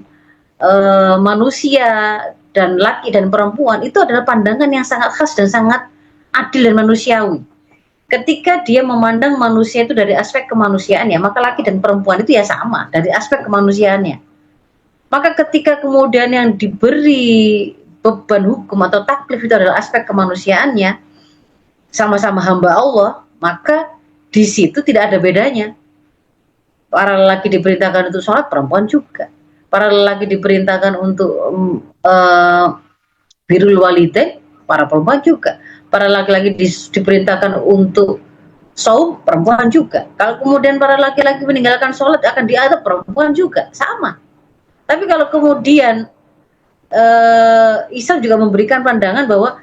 manusia dan laki dan perempuan itu adalah pandangan yang sangat khas dan sangat adil dan manusiawi. Ketika dia memandang manusia itu dari aspek kemanusiaannya, maka laki dan perempuan itu ya sama dari aspek kemanusiaannya. Maka ketika kemudian yang diberi beban hukum atau taklif itu adalah aspek kemanusiaannya, sama-sama hamba Allah, maka di situ tidak ada bedanya. Para lelaki diperintahkan untuk sholat, perempuan juga. Para lelaki diperintahkan untuk birrul walidain, para perempuan juga. Para laki-laki diperintahkan untuk saum, perempuan juga. Kalau kemudian para laki-laki meninggalkan sholat akan diadab, perempuan juga sama. Tapi kalau kemudian Islam juga memberikan pandangan bahwa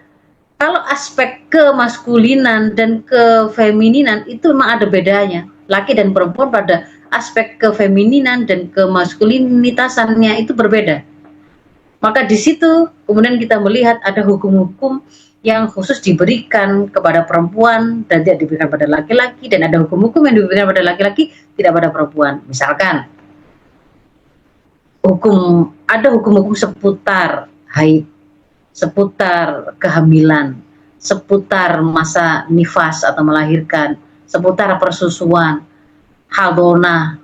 kalau aspek kemaskulinan dan kefemininan itu memang ada bedanya. Laki dan perempuan pada aspek kefemininan dan kemaskulinitasannya itu berbeda. Maka di situ kemudian kita melihat ada hukum-hukum yang khusus diberikan kepada perempuan dan tidak diberikan pada laki-laki, dan ada hukum-hukum yang diberikan pada laki-laki tidak pada perempuan. Misalkan ada hukum-hukum seputar haid, seputar kehamilan, seputar masa nifas atau melahirkan, seputar persusuan, hadonah.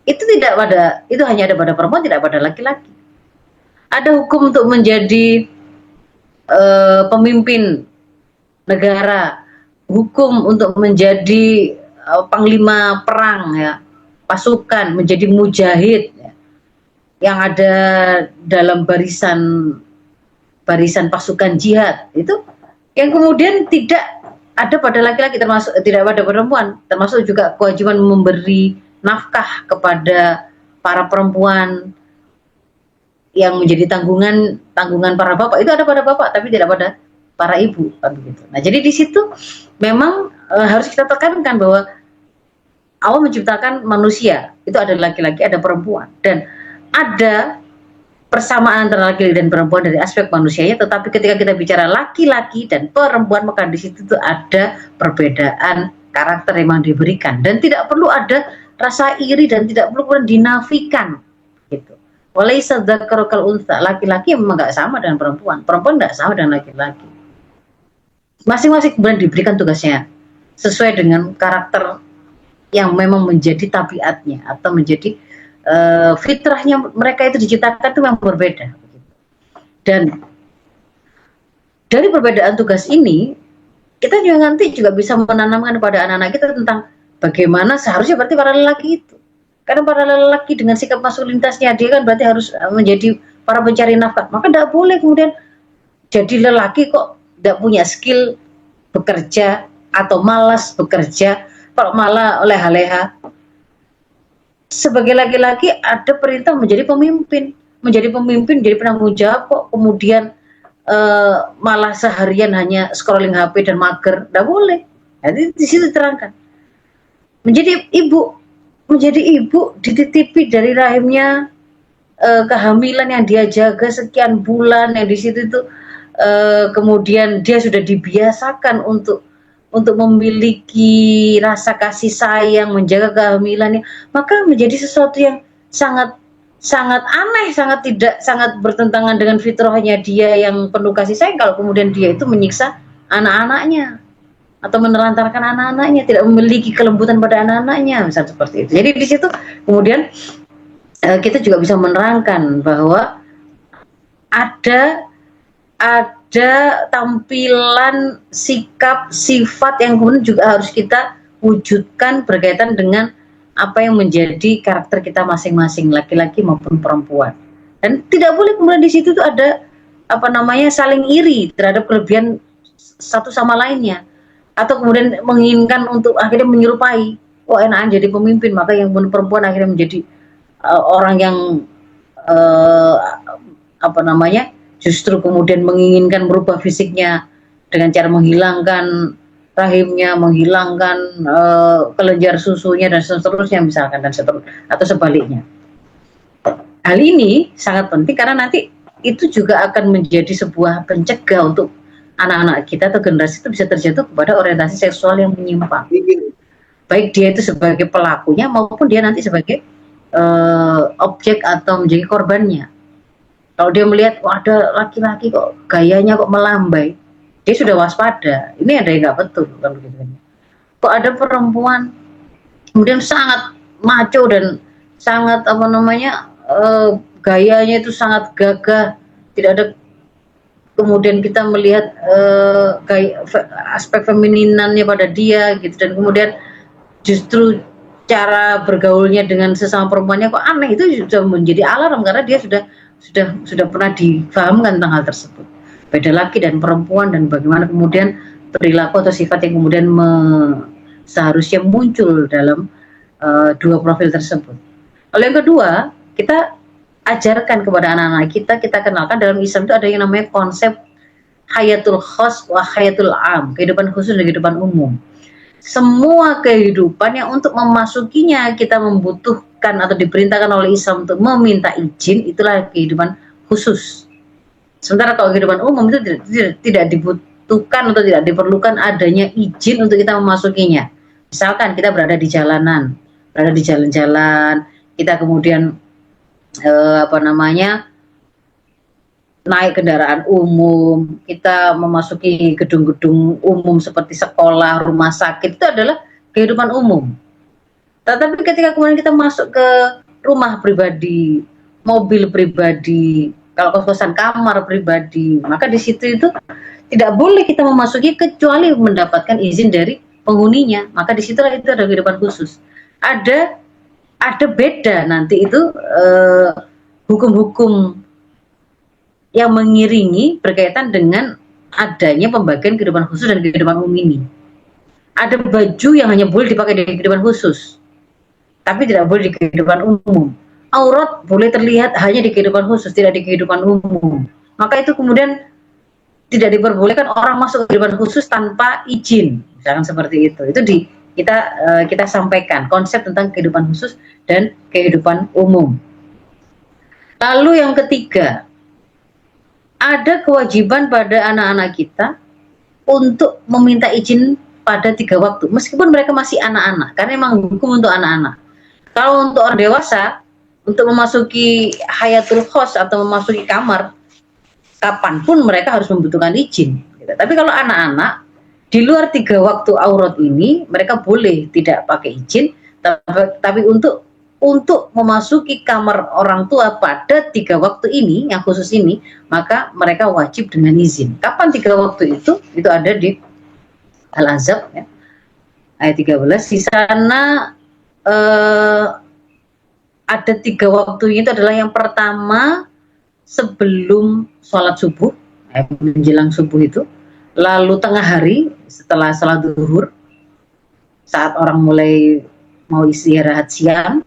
Itu hanya ada pada perempuan, tidak pada laki-laki. Ada hukum untuk menjadi pemimpin negara, hukum untuk menjadi panglima perang ya, pasukan, menjadi mujahid ya, yang ada dalam barisan pasukan jihad, itu yang kemudian tidak ada pada laki-laki, termasuk tidak pada perempuan, termasuk juga kewajiban memberi nafkah kepada para perempuan yang menjadi tanggungan para bapak, itu ada pada bapak tapi tidak pada para ibu kan begitu. Nah, jadi di situ memang harus kita tekankan bahwa Allah menciptakan manusia itu ada laki-laki, ada perempuan, dan ada persamaan antara laki dan perempuan dari aspek manusianya, tetapi ketika kita bicara laki-laki dan perempuan maka di situ tuh ada perbedaan karakter yang memang diberikan, dan tidak perlu ada rasa iri dan tidak perlu dinafikan gitu. Walaysa dzakaru kal untha, laki-laki memang nggak sama dengan perempuan, perempuan nggak sama dengan laki-laki. Masing-masing kemudian diberikan tugasnya sesuai dengan karakter yang memang menjadi tabiatnya atau menjadi fitrahnya mereka itu diciptakan itu memang berbeda. Dan dari perbedaan tugas ini kita juga nanti bisa menanamkan kepada anak-anak kita tentang bagaimana seharusnya berarti para lelaki itu. Karena para lelaki dengan sikap maskulinitasnya dia kan berarti harus menjadi para pencari nafkah. Maka tidak boleh kemudian jadi lelaki kok tidak punya skill bekerja atau malas bekerja, kok malah leha-leha. Sebagai laki-laki ada perintah menjadi pemimpin, menjadi penanggung jawab, kok kemudian malah seharian hanya scrolling HP dan mager, nggak boleh. Jadi di situ terangkan. Menjadi ibu dititipi dari rahimnya, kehamilan yang dia jaga sekian bulan, yang di situ itu kemudian dia sudah dibiasakan untuk memiliki rasa kasih sayang, menjaga kehamilannya, maka menjadi sesuatu yang sangat sangat aneh, sangat bertentangan dengan fitrahnya dia yang penuh kasih sayang kalau kemudian dia itu menyiksa anak-anaknya atau menelantarkan anak-anaknya, tidak memiliki kelembutan pada anak-anaknya, misal seperti itu. Jadi di situ kemudian kita juga bisa menerangkan bahwa ada tampilan sikap sifat yang kemudian juga harus kita wujudkan berkaitan dengan apa yang menjadi karakter kita masing-masing, laki-laki maupun perempuan. Dan tidak boleh kemudian di situ tuh ada saling iri terhadap kelebihan satu sama lainnya, atau kemudian menginginkan untuk akhirnya menyerupai, enakan jadi pemimpin, maka yang perempuan akhirnya menjadi orang yang justru kemudian menginginkan merubah fisiknya dengan cara menghilangkan rahimnya, menghilangkan kelenjar susunya dan seterusnya misalkan, dan seterusnya, atau sebaliknya. Hal ini sangat penting karena nanti itu juga akan menjadi sebuah pencegah untuk anak-anak kita atau generasi itu bisa terjatuh kepada orientasi seksual yang menyimpang. Baik dia itu sebagai pelakunya maupun dia nanti sebagai objek atau menjadi korbannya. Kalau dia melihat, ada laki-laki kok gayanya kok melambai, dia sudah waspada. Ini ada yang nggak betul kan begitu. Kok ada perempuan kemudian sangat maco dan sangat gayanya itu sangat gagah, tidak ada. Kemudian kita melihat aspek femininannya pada dia gitu, dan kemudian justru cara bergaulnya dengan sesama perempuannya kok aneh, itu sudah menjadi alarm karena dia sudah pernah difahamkan tentang hal tersebut. Beda laki dan perempuan, dan bagaimana kemudian perilaku atau sifat yang kemudian seharusnya muncul dalam dua profil tersebut. Lalu yang kedua, kita ajarkan kepada anak-anak kita kenalkan dalam Islam itu ada yang namanya konsep hayatul khos wa hayatul am, kehidupan khusus dan kehidupan umum. Semua kehidupan yang untuk memasukinya kita membutuhkan atau diperintahkan oleh Islam untuk meminta izin, itulah kehidupan khusus. Sementara kalau kehidupan umum itu tidak dibutuhkan atau tidak diperlukan adanya izin untuk kita memasukinya. Misalkan kita berada di jalanan, berada di jalan-jalan, kita kemudian naik kendaraan umum, kita memasuki gedung-gedung umum seperti sekolah, rumah sakit, itu adalah kehidupan umum. Tetapi ketika kemudian kita masuk ke rumah pribadi, mobil pribadi, kalau kos-kosan kamar pribadi, maka di situ itu tidak boleh kita memasuki kecuali mendapatkan izin dari penghuninya. Maka di situlah itu ada kehidupan khusus. Ada beda nanti itu hukum-hukum yang mengiringi berkaitan dengan adanya pembagian kehidupan khusus dan kehidupan umum ini. Ada baju yang hanya boleh dipakai di kehidupan khusus, tapi tidak boleh di kehidupan umum. Aurat boleh terlihat hanya di kehidupan khusus, tidak di kehidupan umum. Maka itu kemudian tidak diperbolehkan orang masuk ke kehidupan khusus tanpa izin, misalkan seperti itu. Itu kita sampaikan konsep tentang kehidupan khusus dan kehidupan umum. Lalu yang ketiga, ada kewajiban pada anak-anak kita untuk meminta izin pada 3 waktu, meskipun mereka masih anak-anak, karena memang hukum untuk anak-anak. Kalau untuk orang dewasa, untuk memasuki hayatul khos atau memasuki kamar, kapanpun mereka harus membutuhkan izin. Tapi kalau anak-anak, di luar 3 waktu aurat ini, mereka boleh tidak pakai izin, tapi untuk memasuki kamar orang tua pada 3 waktu ini, yang khusus ini, maka mereka wajib dengan izin. Kapan 3 waktu itu? Itu ada di Al-Ahzab, ya, ayat 13. Di sana ada 3 waktu itu adalah yang pertama sebelum sholat subuh, menjelang subuh itu, lalu tengah hari setelah sholat zuhur, saat orang mulai mau istirahat siang,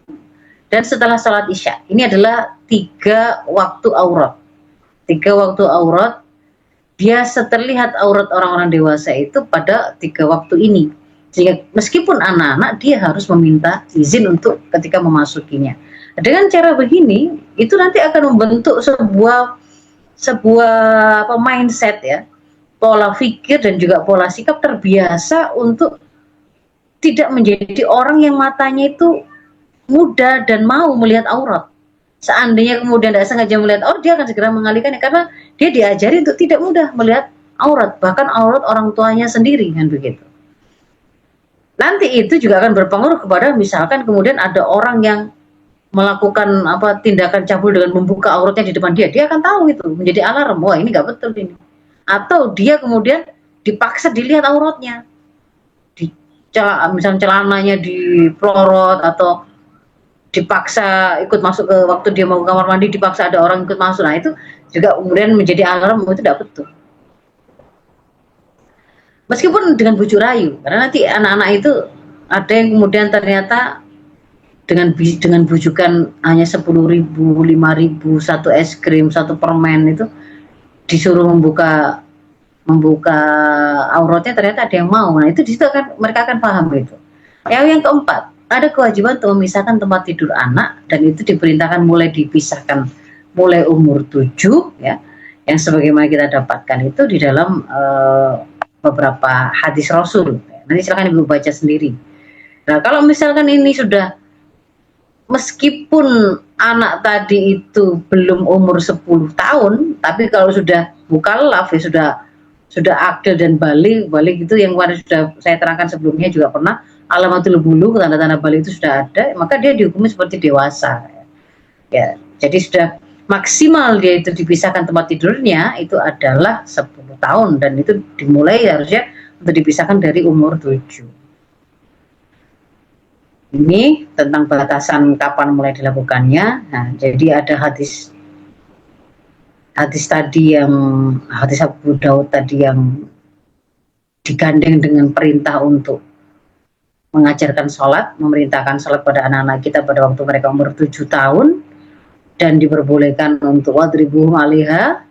dan setelah sholat isya. Ini adalah 3 waktu aurat. 3 waktu aurat biasa terlihat aurat orang-orang dewasa itu pada 3 waktu ini. Sehingga meskipun anak-anak dia harus meminta izin untuk ketika memasukinya. Dengan cara begini itu nanti akan membentuk sebuah mindset ya, pola pikir dan juga pola sikap terbiasa untuk tidak menjadi orang yang matanya itu mudah dan mau melihat aurat. Seandainya kemudian tidak sengaja melihat aurat, dia akan segera mengalihkannya karena dia diajari untuk tidak mudah melihat aurat, bahkan aurat orang tuanya sendiri kan begitu. Nanti itu juga akan berpengaruh kepada misalkan kemudian ada orang yang melakukan tindakan cabul dengan membuka auratnya di depan dia akan tahu itu menjadi alarm, wah ini nggak betul ini. Atau dia kemudian dipaksa dilihat auratnya, misalnya celananya dipelorot atau dipaksa ikut masuk ke waktu dia mau ke kamar mandi dipaksa ada orang ikut masuk, nah itu juga kemudian menjadi alarm, itu tidak betul. Meskipun dengan bujuk rayu, karena nanti anak-anak itu ada yang kemudian ternyata dengan bujukan hanya 10.000, 5.000, satu es krim, satu permen itu disuruh membuka auratnya, ternyata ada yang mau. Nah itu di situ mereka akan paham itu. Yang keempat, ada kewajiban untuk memisahkan tempat tidur anak, dan itu diperintahkan mulai dipisahkan mulai umur 7 ya. Yang sebagaimana kita dapatkan itu di dalam beberapa hadis Rasul. Nanti silakan Ibu baca sendiri. Nah, kalau misalkan ini sudah, meskipun anak tadi itu belum umur 10 tahun, tapi kalau sudah mukallaf ya sudah akil dan balik itu yang kemarin sudah saya terangkan sebelumnya juga pernah, alamatul bulu, tanda-tanda balik itu sudah ada, maka dia dihukumi seperti dewasa. Ya, jadi sudah maksimal dia itu dipisahkan tempat tidurnya itu adalah 10 tahun, dan itu dimulai harusnya untuk dipisahkan dari umur 7. Ini tentang batasan kapan mulai dilakukannya. Nah, jadi ada hadis tadi yang hadis Abu Daud tadi yang digandeng dengan perintah untuk mengajarkan sholat, memerintahkan sholat pada anak-anak kita pada waktu mereka umur 7 tahun, dan diperbolehkan untuk wadribuhum alaiha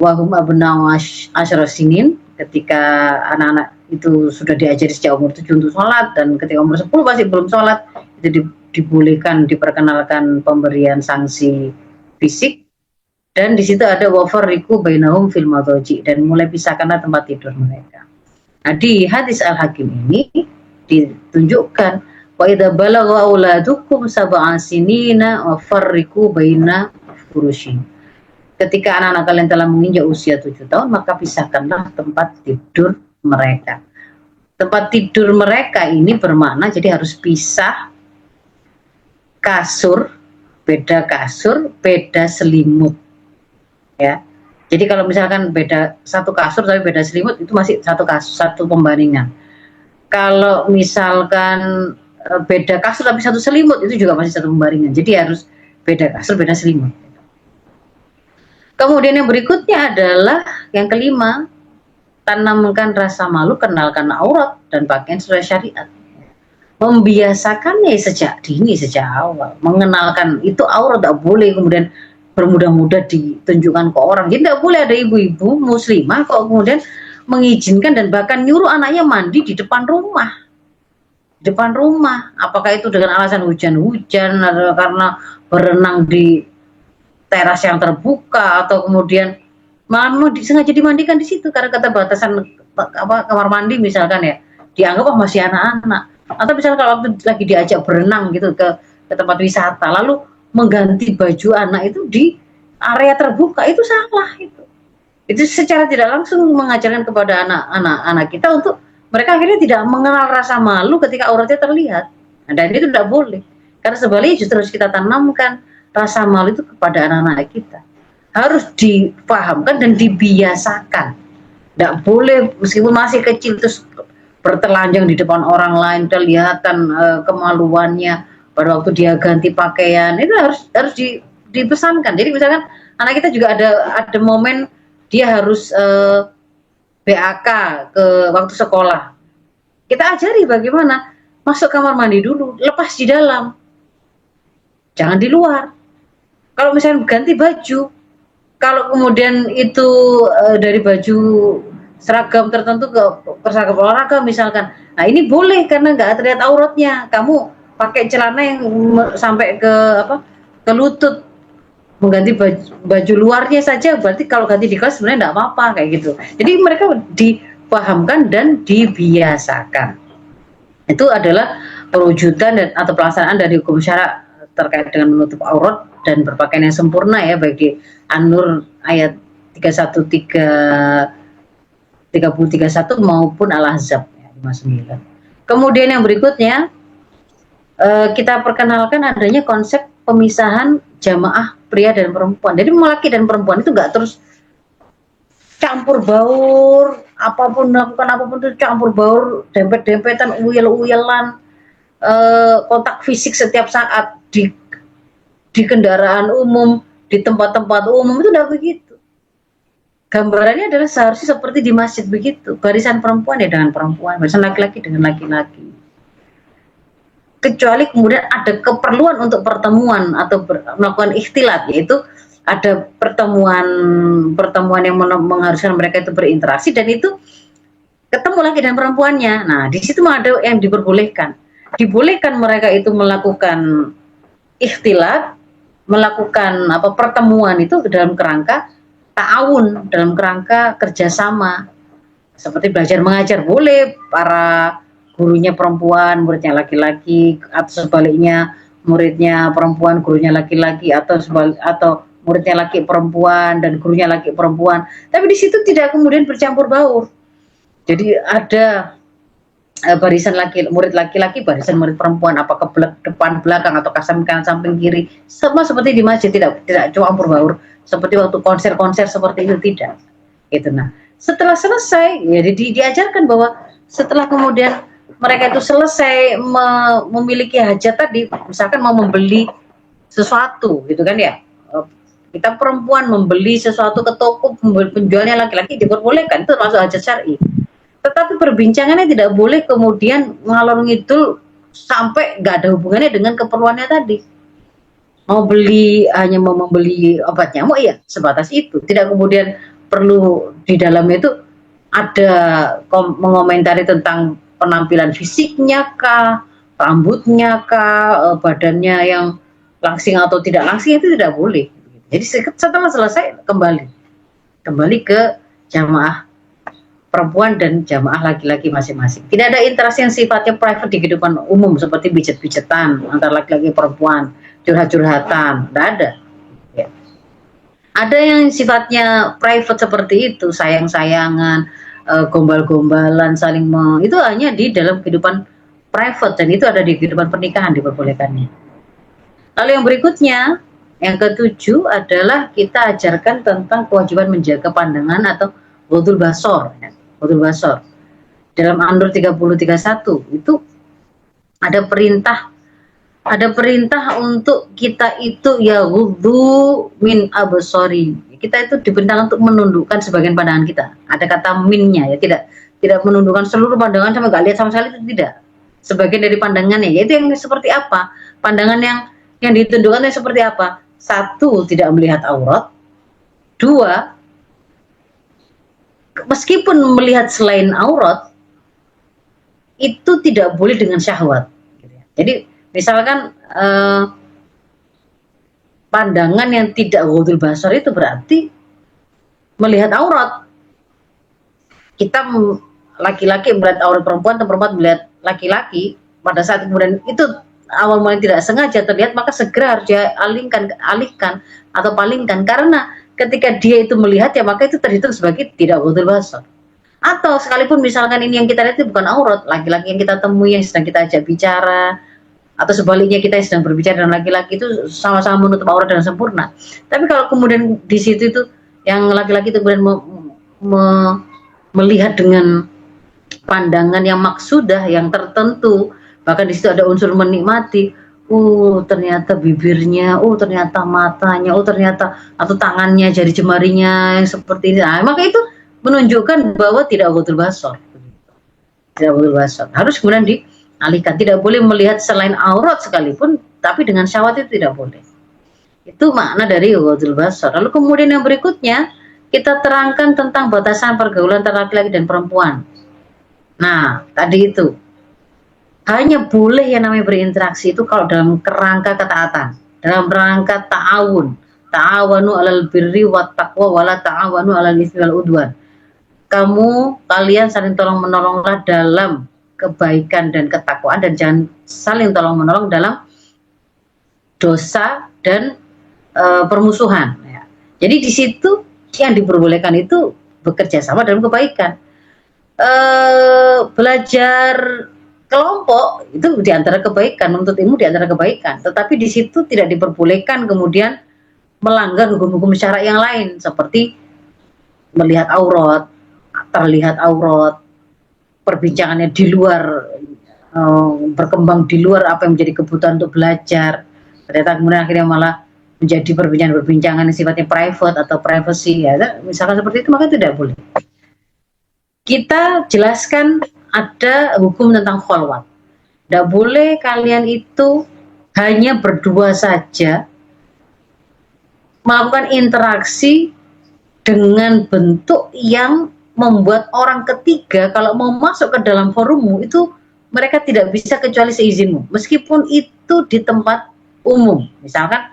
wahum abna'u asyara sinin, ketika anak-anak itu sudah diajari sejak umur 7 untuk sholat, dan ketika umur 10 masih belum sholat, itu dibolehkan, diperkenalkan pemberian sanksi fisik, dan di situ ada wafarriqu bainahum fil madhaji, dan mulai pisahkanlah tempat tidur mereka. Nah, di hadis Al-Hakim ini ditunjukkan wa idza balagha auladukum sab'a sinina wa farriqu baina furushin. Ketika anak-anak kalian telah menginjak usia 7 tahun, maka pisahkanlah tempat tidur mereka. Tempat tidur mereka ini bermakna jadi harus pisah kasur, beda selimut. Ya. Jadi kalau misalkan beda satu kasur tapi beda selimut, itu masih satu pembandingan. Kalau misalkan beda kasur tapi satu selimut, itu juga masih satu pembaringan. Jadi harus beda kasur, beda selimut. Kemudian yang berikutnya adalah yang kelima, tanamkan rasa malu, kenalkan aurat dan pakaian sesuai syariat. Membiasakannya sejak dini, sejak awal. Mengenalkan itu aurat, tidak boleh kemudian bermudah-mudah ditunjukkan ke orang. Jadi tidak boleh ada ibu-ibu muslimah kok kemudian mengizinkan dan bahkan nyuruh anaknya mandi di depan rumah. Apakah itu dengan alasan hujan-hujan atau karena berenang di teras yang terbuka, atau kemudian malah sengaja dimandikan di situ karena keterbatasan kamar mandi misalkan ya, dianggap masih anak-anak. Atau misalnya kalau waktu lagi diajak berenang gitu ke tempat wisata, lalu mengganti baju anak itu di area terbuka, itu salah. Itu secara tidak langsung mengajarkan kepada anak-anak kita untuk mereka akhirnya tidak mengenal rasa malu ketika auratnya terlihat. Nah, dan itu tidak boleh. Karena sebaliknya justru harus kita tanamkan rasa malu itu kepada anak-anak kita. Harus dipahamkan dan dibiasakan. Tidak boleh meskipun masih kecil terus bertelanjang di depan orang lain, kelihatan kemaluannya pada waktu dia ganti pakaian. Itu harus dipesankan. Jadi misalkan anak kita juga ada momen dia harus BAK ke waktu sekolah. Kita ajari bagaimana masuk kamar mandi dulu, lepas di dalam, jangan di luar. Kalau misalnya ganti baju, kalau kemudian itu dari baju seragam tertentu ke seragam olahraga misalkan, nah ini boleh karena nggak terlihat auratnya. Kamu pakai celana yang sampai ke apa, ke lutut, mengganti baju luarnya saja, berarti kalau ganti di kelas sebenarnya nggak apa-apa kayak gitu. Jadi mereka dipahamkan dan dibiasakan. Itu adalah perwujudan dan atau pelaksanaan dari hukum syara terkait dengan menutup aurat dan berpakaian yang sempurna ya, baik di An-Nur ayat 30-31 maupun Al-Ahzab ya, 59. Kemudian yang berikutnya kita perkenalkan adanya konsep pemisahan jamaah pria dan perempuan. Jadi laki dan perempuan itu nggak terus campur baur, apapun melakukan apapun itu campur baur, dempet-dempetan, uyel-uyelan, kontak fisik setiap saat di kendaraan umum, di tempat-tempat umum, itu udah begitu. Gambarannya adalah seharusnya seperti di masjid begitu, barisan perempuan ya dengan perempuan, barisan laki-laki dengan laki-laki. Kecuali kemudian ada keperluan untuk pertemuan atau melakukan ikhtilat, yaitu ada pertemuan yang mengharuskan mereka itu berinteraksi dan itu ketemu laki dan perempuannya. Nah, di situ ada yang diperbolehkan. Dibolehkan mereka itu melakukan ikhtilat, melakukan pertemuan itu dalam kerangka ta'awun, dalam kerangka kerjasama. Seperti belajar mengajar boleh, para gurunya perempuan, muridnya laki-laki, atau sebaliknya muridnya perempuan, gurunya laki-laki, atau muridnya laki perempuan dan gurunya laki perempuan. Tapi di situ tidak kemudian bercampur baur. Jadi ada barisan murid laki-laki, barisan murid perempuan, apakah depan belakang atau kanan samping kiri, sama seperti di masjid, tidak campur baur seperti waktu konser-konser seperti itu, tidak. Gitu. Nah, setelah selesai ya diajarkan bahwa setelah kemudian mereka itu selesai memiliki hajat tadi, misalkan mau membeli sesuatu gitu kan ya, kita perempuan membeli sesuatu ke toko, penjualnya laki-laki, diperbolehkan, itu termasuk hajat syar'i. Tetapi perbincangannya tidak boleh kemudian ngalor ngidul sampai nggak ada hubungannya dengan keperluannya tadi. Hanya mau membeli obat nyamuk ya sebatas itu, tidak kemudian perlu di dalamnya itu ada mengomentari tentang penampilan fisiknya kah, rambutnya kah, badannya yang langsing atau tidak langsing, itu tidak boleh. Jadi setelah selesai kembali ke jamaah perempuan dan jamaah laki-laki masing-masing. Tidak ada interaksi yang sifatnya private di kehidupan umum seperti pijet-pijetan antara laki-laki dan perempuan, curhat-curhatan, tidak ada. Ya. Ada yang sifatnya private seperti itu, sayang-sayangan, gombal-gombalan, itu hanya di dalam kehidupan private, dan itu ada di kehidupan pernikahan diperbolehkannya. Lalu yang berikutnya, yang ketujuh adalah kita ajarkan tentang kewajiban menjaga pandangan atau ghadul basar. Ghadul basar. Dalam An-Nur 30-31 itu ada perintah untuk kita itu ya ghuddu min absari. Kita itu diperintahkan untuk menundukkan sebagian pandangan kita. Ada kata minnya ya, tidak menundukkan seluruh pandangan sampai nggak lihat sama sekali, itu tidak. Sebagian dari pandangannya, yaitu yang seperti apa? Pandangan yang ditundukkan yang seperti apa? 1, tidak melihat aurat. 2, meskipun melihat selain aurat, itu tidak boleh dengan syahwat. Jadi misalkan pandangan yang tidak ghadul basar itu berarti melihat aurat. Kita laki-laki melihat aurat perempuan atau perempuan melihat laki-laki, pada saat kemudian itu awal mulai tidak sengaja terlihat, maka segera harus dia alihkan atau palingkan, karena ketika dia itu melihat ya maka itu terhitung sebagai tidak ghadul basar. Atau sekalipun misalkan ini yang kita lihat itu bukan aurat, laki-laki yang kita temui yang sedang kita ajak bicara, atau sebaliknya kita yang sedang berbicara dengan laki-laki itu sama-sama menutup aurat dengan sempurna. Tapi kalau kemudian di situ itu yang laki-laki itu kemudian melihat dengan pandangan yang maksudah, yang tertentu, bahkan di situ ada unsur menikmati, ternyata bibirnya, ternyata matanya, ternyata atau tangannya, jari jemarinya yang seperti ini. Nah, maka itu menunjukkan bahwa tidak ghadul basar. Tidak ghadul basar. Harus kemudian dialihkan. Tidak boleh melihat selain aurat sekalipun, tapi dengan syahwat itu tidak boleh. Itu makna dari ghadul basar. Lalu kemudian yang berikutnya kita terangkan tentang batasan pergaulan antara laki-laki dan perempuan. Nah, tadi itu hanya boleh yang namanya berinteraksi itu kalau dalam kerangka ketaatan, dalam rangka ta'awun. Ta'awanu 'alal birri wat taqwa wala ta'awanu 'alal itsmi wal udwan. Kalian saling tolong-menolonglah dalam kebaikan dan ketakwaan, dan jangan saling tolong-menolong dalam dosa dan permusuhan. Ya. Jadi di situ yang diperbolehkan itu bekerja sama dalam kebaikan. Belajar kelompok itu diantara kebaikan, menuntut ilmu diantara kebaikan. Tetapi di situ tidak diperbolehkan kemudian melanggar hukum-hukum syara yang lain seperti melihat aurat, terlihat aurat, perbincangannya di luar, berkembang di luar apa yang menjadi kebutuhan untuk belajar. Ternyata kemudian akhirnya malah menjadi perbincangan-perbincangan yang sifatnya private atau privacy, ya, misalkan seperti itu, maka tidak boleh. Kita jelaskan ada hukum tentang kholwat. Tidak boleh kalian itu hanya berdua saja melakukan interaksi dengan bentuk yang membuat orang ketiga kalau mau masuk ke dalam forummu itu mereka tidak bisa kecuali seizinmu, meskipun itu di tempat umum. Misalkan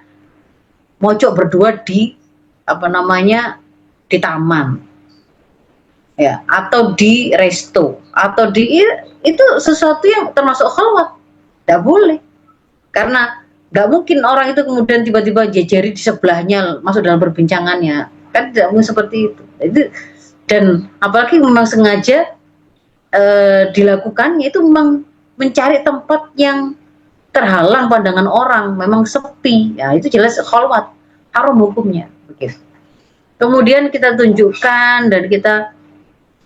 mojok berdua di di taman, ya, atau di resto, atau itu sesuatu yang termasuk khalwat, tidak boleh, karena nggak mungkin orang itu kemudian tiba-tiba jejari di sebelahnya masuk dalam perbincangannya, kan tidak mungkin seperti itu. Dan apalagi memang sengaja dilakukannya itu memang mencari tempat yang terhalang pandangan orang, memang sepi, ya itu jelas khalwat, haram hukumnya begitu. Kemudian kita tunjukkan dan kita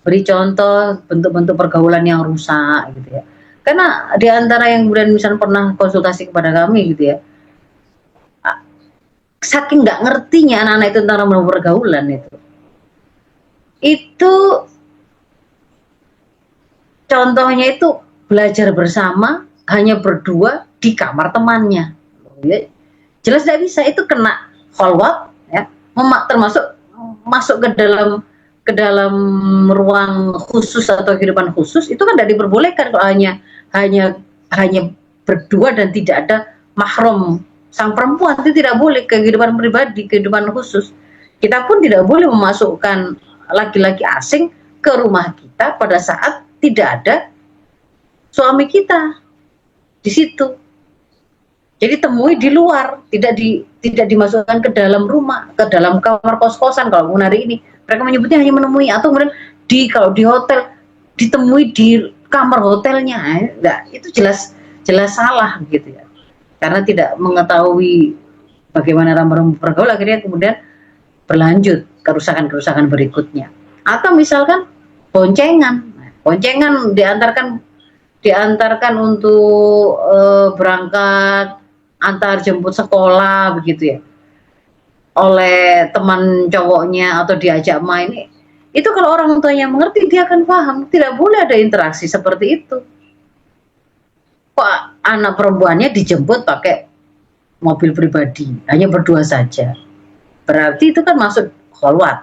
beri contoh bentuk-bentuk pergaulan yang rusak gitu ya. Karena di antara yang kemudian misalnya pernah konsultasi kepada kami gitu ya, saking nggak ngertinya anak-anak itu tentang pergaulan itu contohnya itu belajar bersama hanya berdua di kamar temannya, jelas tidak bisa, itu kena kholwat, ya, termasuk masuk ke dalam ruang khusus atau kehidupan khusus, itu kan tidak diperbolehkan kalau hanya berdua dan tidak ada mahram sang perempuan, itu tidak boleh. Kehidupan pribadi, kehidupan khusus, kita pun tidak boleh memasukkan laki-laki asing ke rumah kita pada saat tidak ada suami kita di situ. Jadi temui di luar, tidak dimasukkan ke dalam rumah, ke dalam kamar kos-kosan. Kalau hari ini mereka menyebutnya hanya menemui, atau kemudian kalau di hotel ditemui di kamar hotelnya, enggak, itu jelas salah gitu ya. Karena tidak mengetahui bagaimana ramah-ramah pergaulan, akhirnya kemudian berlanjut kerusakan-kerusakan berikutnya. Atau misalkan boncengan diantarkan untuk berangkat antar jemput sekolah begitu ya, oleh teman cowoknya atau diajak main. Itu kalau orang tuanya mengerti, dia akan paham, tidak boleh ada interaksi seperti itu. Kok anak perempuannya dijemput pakai mobil pribadi, hanya berdua saja, berarti itu kan masuk kholwat.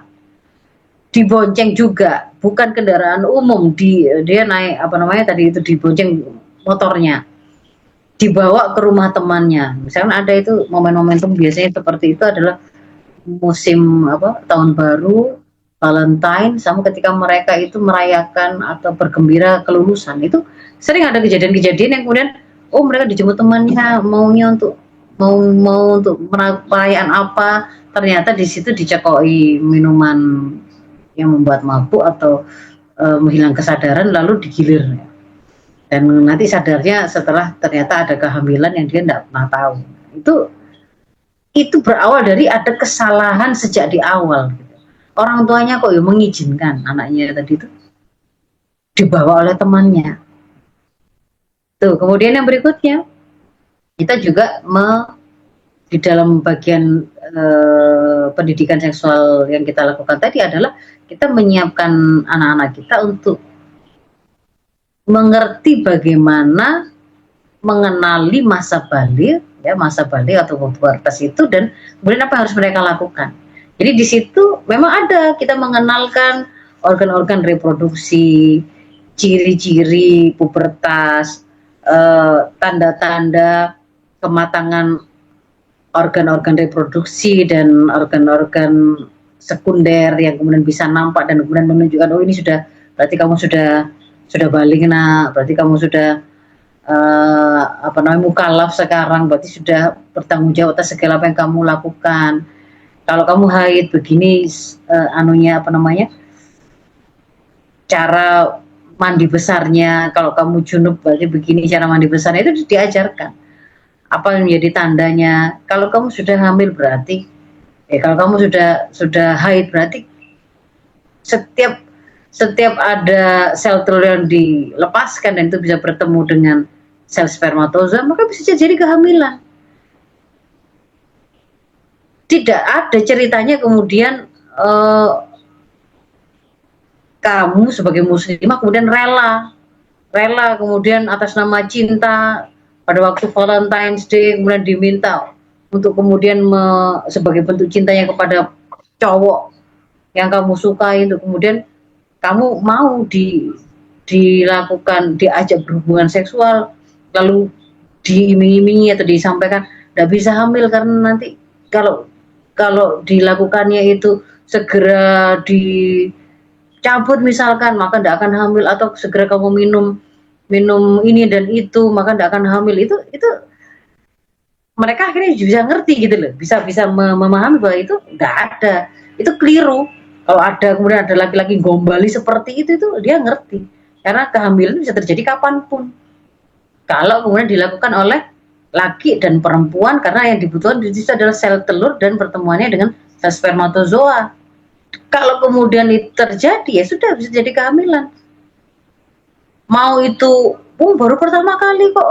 Dibonceng juga, bukan kendaraan umum, dia naik tadi itu dibonceng motornya, dibawa ke rumah temannya. Misalnya ada itu momen-momentum, biasanya seperti itu adalah musim tahun baru, Valentine, sama ketika mereka itu merayakan atau bergembira kelulusan, itu sering ada kejadian-kejadian yang kemudian mereka dijemput temannya, maunya untuk perayaan apa, ternyata di situ dicekoi minuman yang membuat mabuk atau menghilang kesadaran, lalu digilir, dan nanti sadarnya setelah ternyata ada kehamilan yang dia tidak pernah tahu. Itu berawal dari ada kesalahan sejak di awal gitu. Orang tuanya kok mengizinkan anaknya tadi itu dibawa oleh temannya. Tuh, kemudian yang berikutnya kita juga di dalam bagian pendidikan seksual yang kita lakukan tadi adalah kita menyiapkan anak-anak kita untuk mengerti bagaimana mengenali masa baligh, ya masa balik atau pubertas itu, dan kemudian apa yang harus mereka lakukan. Jadi di situ memang ada kita mengenalkan organ-organ reproduksi, ciri-ciri pubertas, tanda-tanda kematangan organ-organ reproduksi dan organ-organ sekunder yang kemudian bisa nampak dan kemudian menunjukkan, oh ini sudah, berarti kamu sudah balik nak, berarti kamu sudah mukallaf sekarang, berarti sudah bertanggung jawab atas segala apa yang kamu lakukan. Kalau kamu haid begini cara mandi besarnya, kalau kamu junub berarti begini cara mandi besarnya, itu diajarkan. Apa yang menjadi tandanya? Kalau kamu sudah hamil berarti, kalau kamu sudah haid berarti setiap ada sel telur yang dilepaskan dan itu bisa bertemu dengan sel spermatozoa, maka bisa jadi kehamilan. Tidak ada ceritanya kemudian kamu sebagai muslimah kemudian rela kemudian atas nama cinta pada waktu Valentine's Day kemudian diminta untuk kemudian sebagai bentuk cintanya kepada cowok yang kamu sukai, untuk kemudian kamu mau dilakukan, diajak berhubungan seksual, lalu diiming-imingi atau disampaikan tidak bisa hamil karena nanti kalau dilakukannya itu segera dicabut misalkan, maka tidak akan hamil, atau segera kamu minum ini dan itu maka tidak akan hamil. Itu mereka akhirnya bisa ngerti gitu loh, bisa memahami bahwa itu nggak ada, itu keliru. Kalau ada kemudian ada laki-laki gombali seperti itu dia ngerti, karena kehamilan bisa terjadi kapanpun kalau kemudian dilakukan oleh laki dan perempuan, karena yang dibutuhkan di situ adalah sel telur dan pertemuannya dengan sel spermatozoa. Kalau kemudian itu terjadi, ya sudah bisa jadi kehamilan. Mau itu baru pertama kali kok,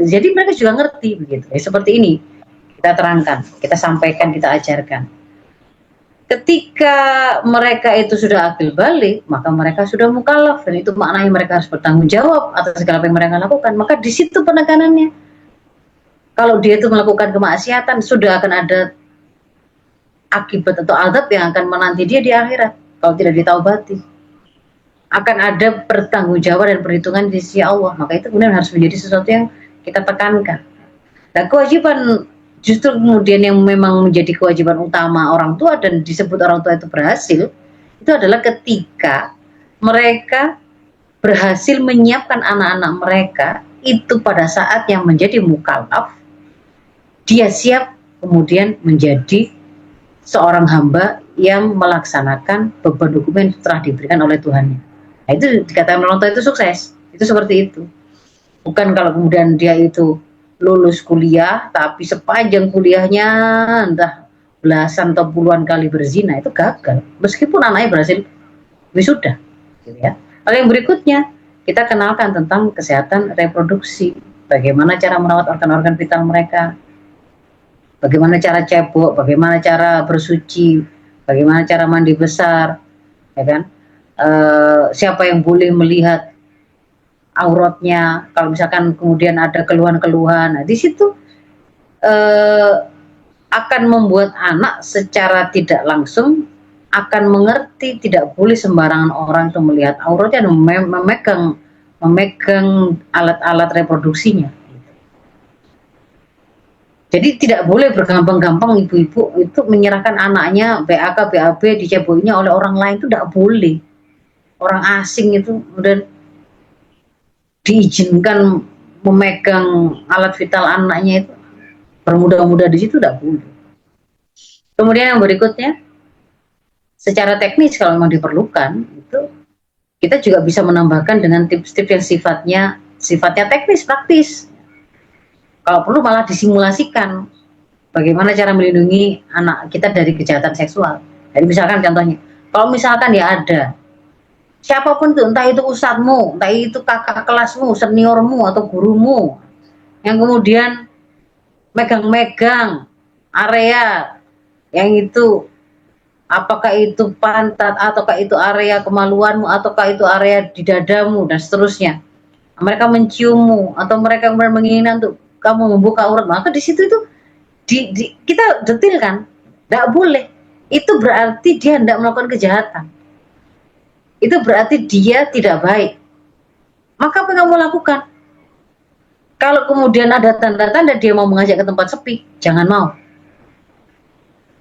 jadi mereka juga ngerti begitu. Seperti ini kita terangkan, kita sampaikan, kita ajarkan. Ketika mereka itu sudah akil balik, maka mereka sudah mukallaf, dan itu maknanya mereka harus bertanggung jawab atas segala apa yang mereka lakukan. Maka di situ penekanannya. Kalau dia itu melakukan kemaksiatan, sudah akan ada akibat atau azab yang akan menanti dia di akhirat kalau tidak ditaubati. Akan ada pertanggungjawaban dan perhitungan di sisi Allah. Maka itu kemudian harus menjadi sesuatu yang kita tekankan. Nah, kewajiban justru kemudian yang memang menjadi kewajiban utama orang tua, dan disebut orang tua itu berhasil, itu adalah ketika mereka berhasil menyiapkan anak-anak mereka itu pada saat yang menjadi mukallaf, dia siap kemudian menjadi seorang hamba yang melaksanakan beban hukum yang telah diberikan oleh Tuhannya. Nah, itu dikatakan orang tua itu sukses, itu seperti itu. Bukan kalau kemudian dia itu lulus kuliah tapi sepanjang kuliahnya entah belasan atau puluhan kali berzina, itu gagal meskipun anaknya berhasil wisuda, gitu ya. Lalu yang berikutnya kita kenalkan tentang kesehatan reproduksi, bagaimana cara merawat organ-organ vital mereka, bagaimana cara cebok, bagaimana cara bersuci, bagaimana cara mandi besar, ya kan? Siapa yang boleh melihat auratnya, kalau misalkan kemudian ada keluhan-keluhan. Nah, di situ akan membuat anak secara tidak langsung akan mengerti tidak boleh sembarangan orang itu melihat auratnya dan memegang alat-alat reproduksinya. Jadi tidak boleh bergampang-gampang ibu-ibu itu menyerahkan anaknya BAK, BAB dicebokinya oleh orang lain, itu tidak boleh. Orang asing itu kemudian diizinkan memegang alat vital anaknya, itu bermudah-mudah di situ tidak boleh. Kemudian yang berikutnya, secara teknis kalau memang diperlukan, itu kita juga bisa menambahkan dengan tips-tips yang sifatnya teknis, praktis. Kalau perlu malah disimulasikan bagaimana cara melindungi anak kita dari kejahatan seksual. Jadi misalkan contohnya, kalau misalkan ya ada siapapun itu, entah itu ustadzmu, entah itu kakak kelasmu, seniormu atau gurumu, yang kemudian megang-megang area yang itu, apakah itu pantat, ataukah itu area kemaluanmu, ataukah itu area di dadamu, dan seterusnya. Mereka menciummu, atau mereka kemudian menginginkan untuk kamu membuka aurat, maka di situ itu kita detilkan, tidak boleh. Itu berarti dia tidak melakukan kejahatan. Itu berarti dia tidak baik. Maka apa yang kamu lakukan? Kalau kemudian ada tanda-tanda dia mau mengajak ke tempat sepi, jangan mau.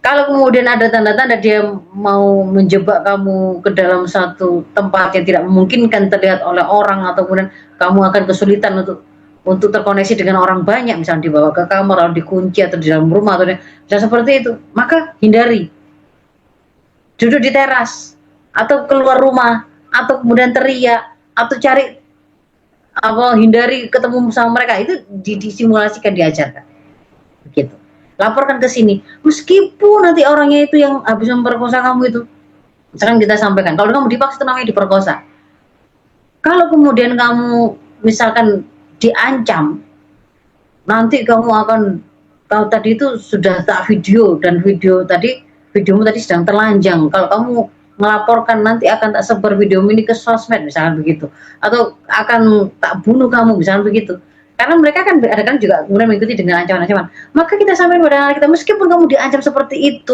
Kalau kemudian ada tanda-tanda dia mau menjebak kamu ke dalam satu tempat yang tidak memungkinkan terlihat oleh orang, atau kemudian kamu akan kesulitan untuk terkoneksi dengan orang banyak, misalnya dibawa ke kamar atau dikunci atau di dalam rumah atau seperti itu, maka hindari. Duduk di teras atau keluar rumah atau kemudian teriak atau cari hindari ketemu sama mereka, itu disimulasikan, diajarkan begitu. Laporkan ke sini, meskipun nanti orangnya itu yang habis memperkosa kamu itu, misalkan kita sampaikan, kalau kamu dipaksa itu namanya diperkosa. Kalau kemudian kamu misalkan diancam, nanti kamu akan, kalau tadi itu sudah tak video, dan videomu tadi sedang telanjang, kalau kamu melaporkan nanti akan tak sebar video ini ke sosmed, misalkan begitu, atau akan tak bunuh kamu, misalkan begitu. Karena mereka kan juga kemudian mengikuti dengan ancaman-ancaman. Maka kita sampaikan pada anak kita, meskipun kamu diancam seperti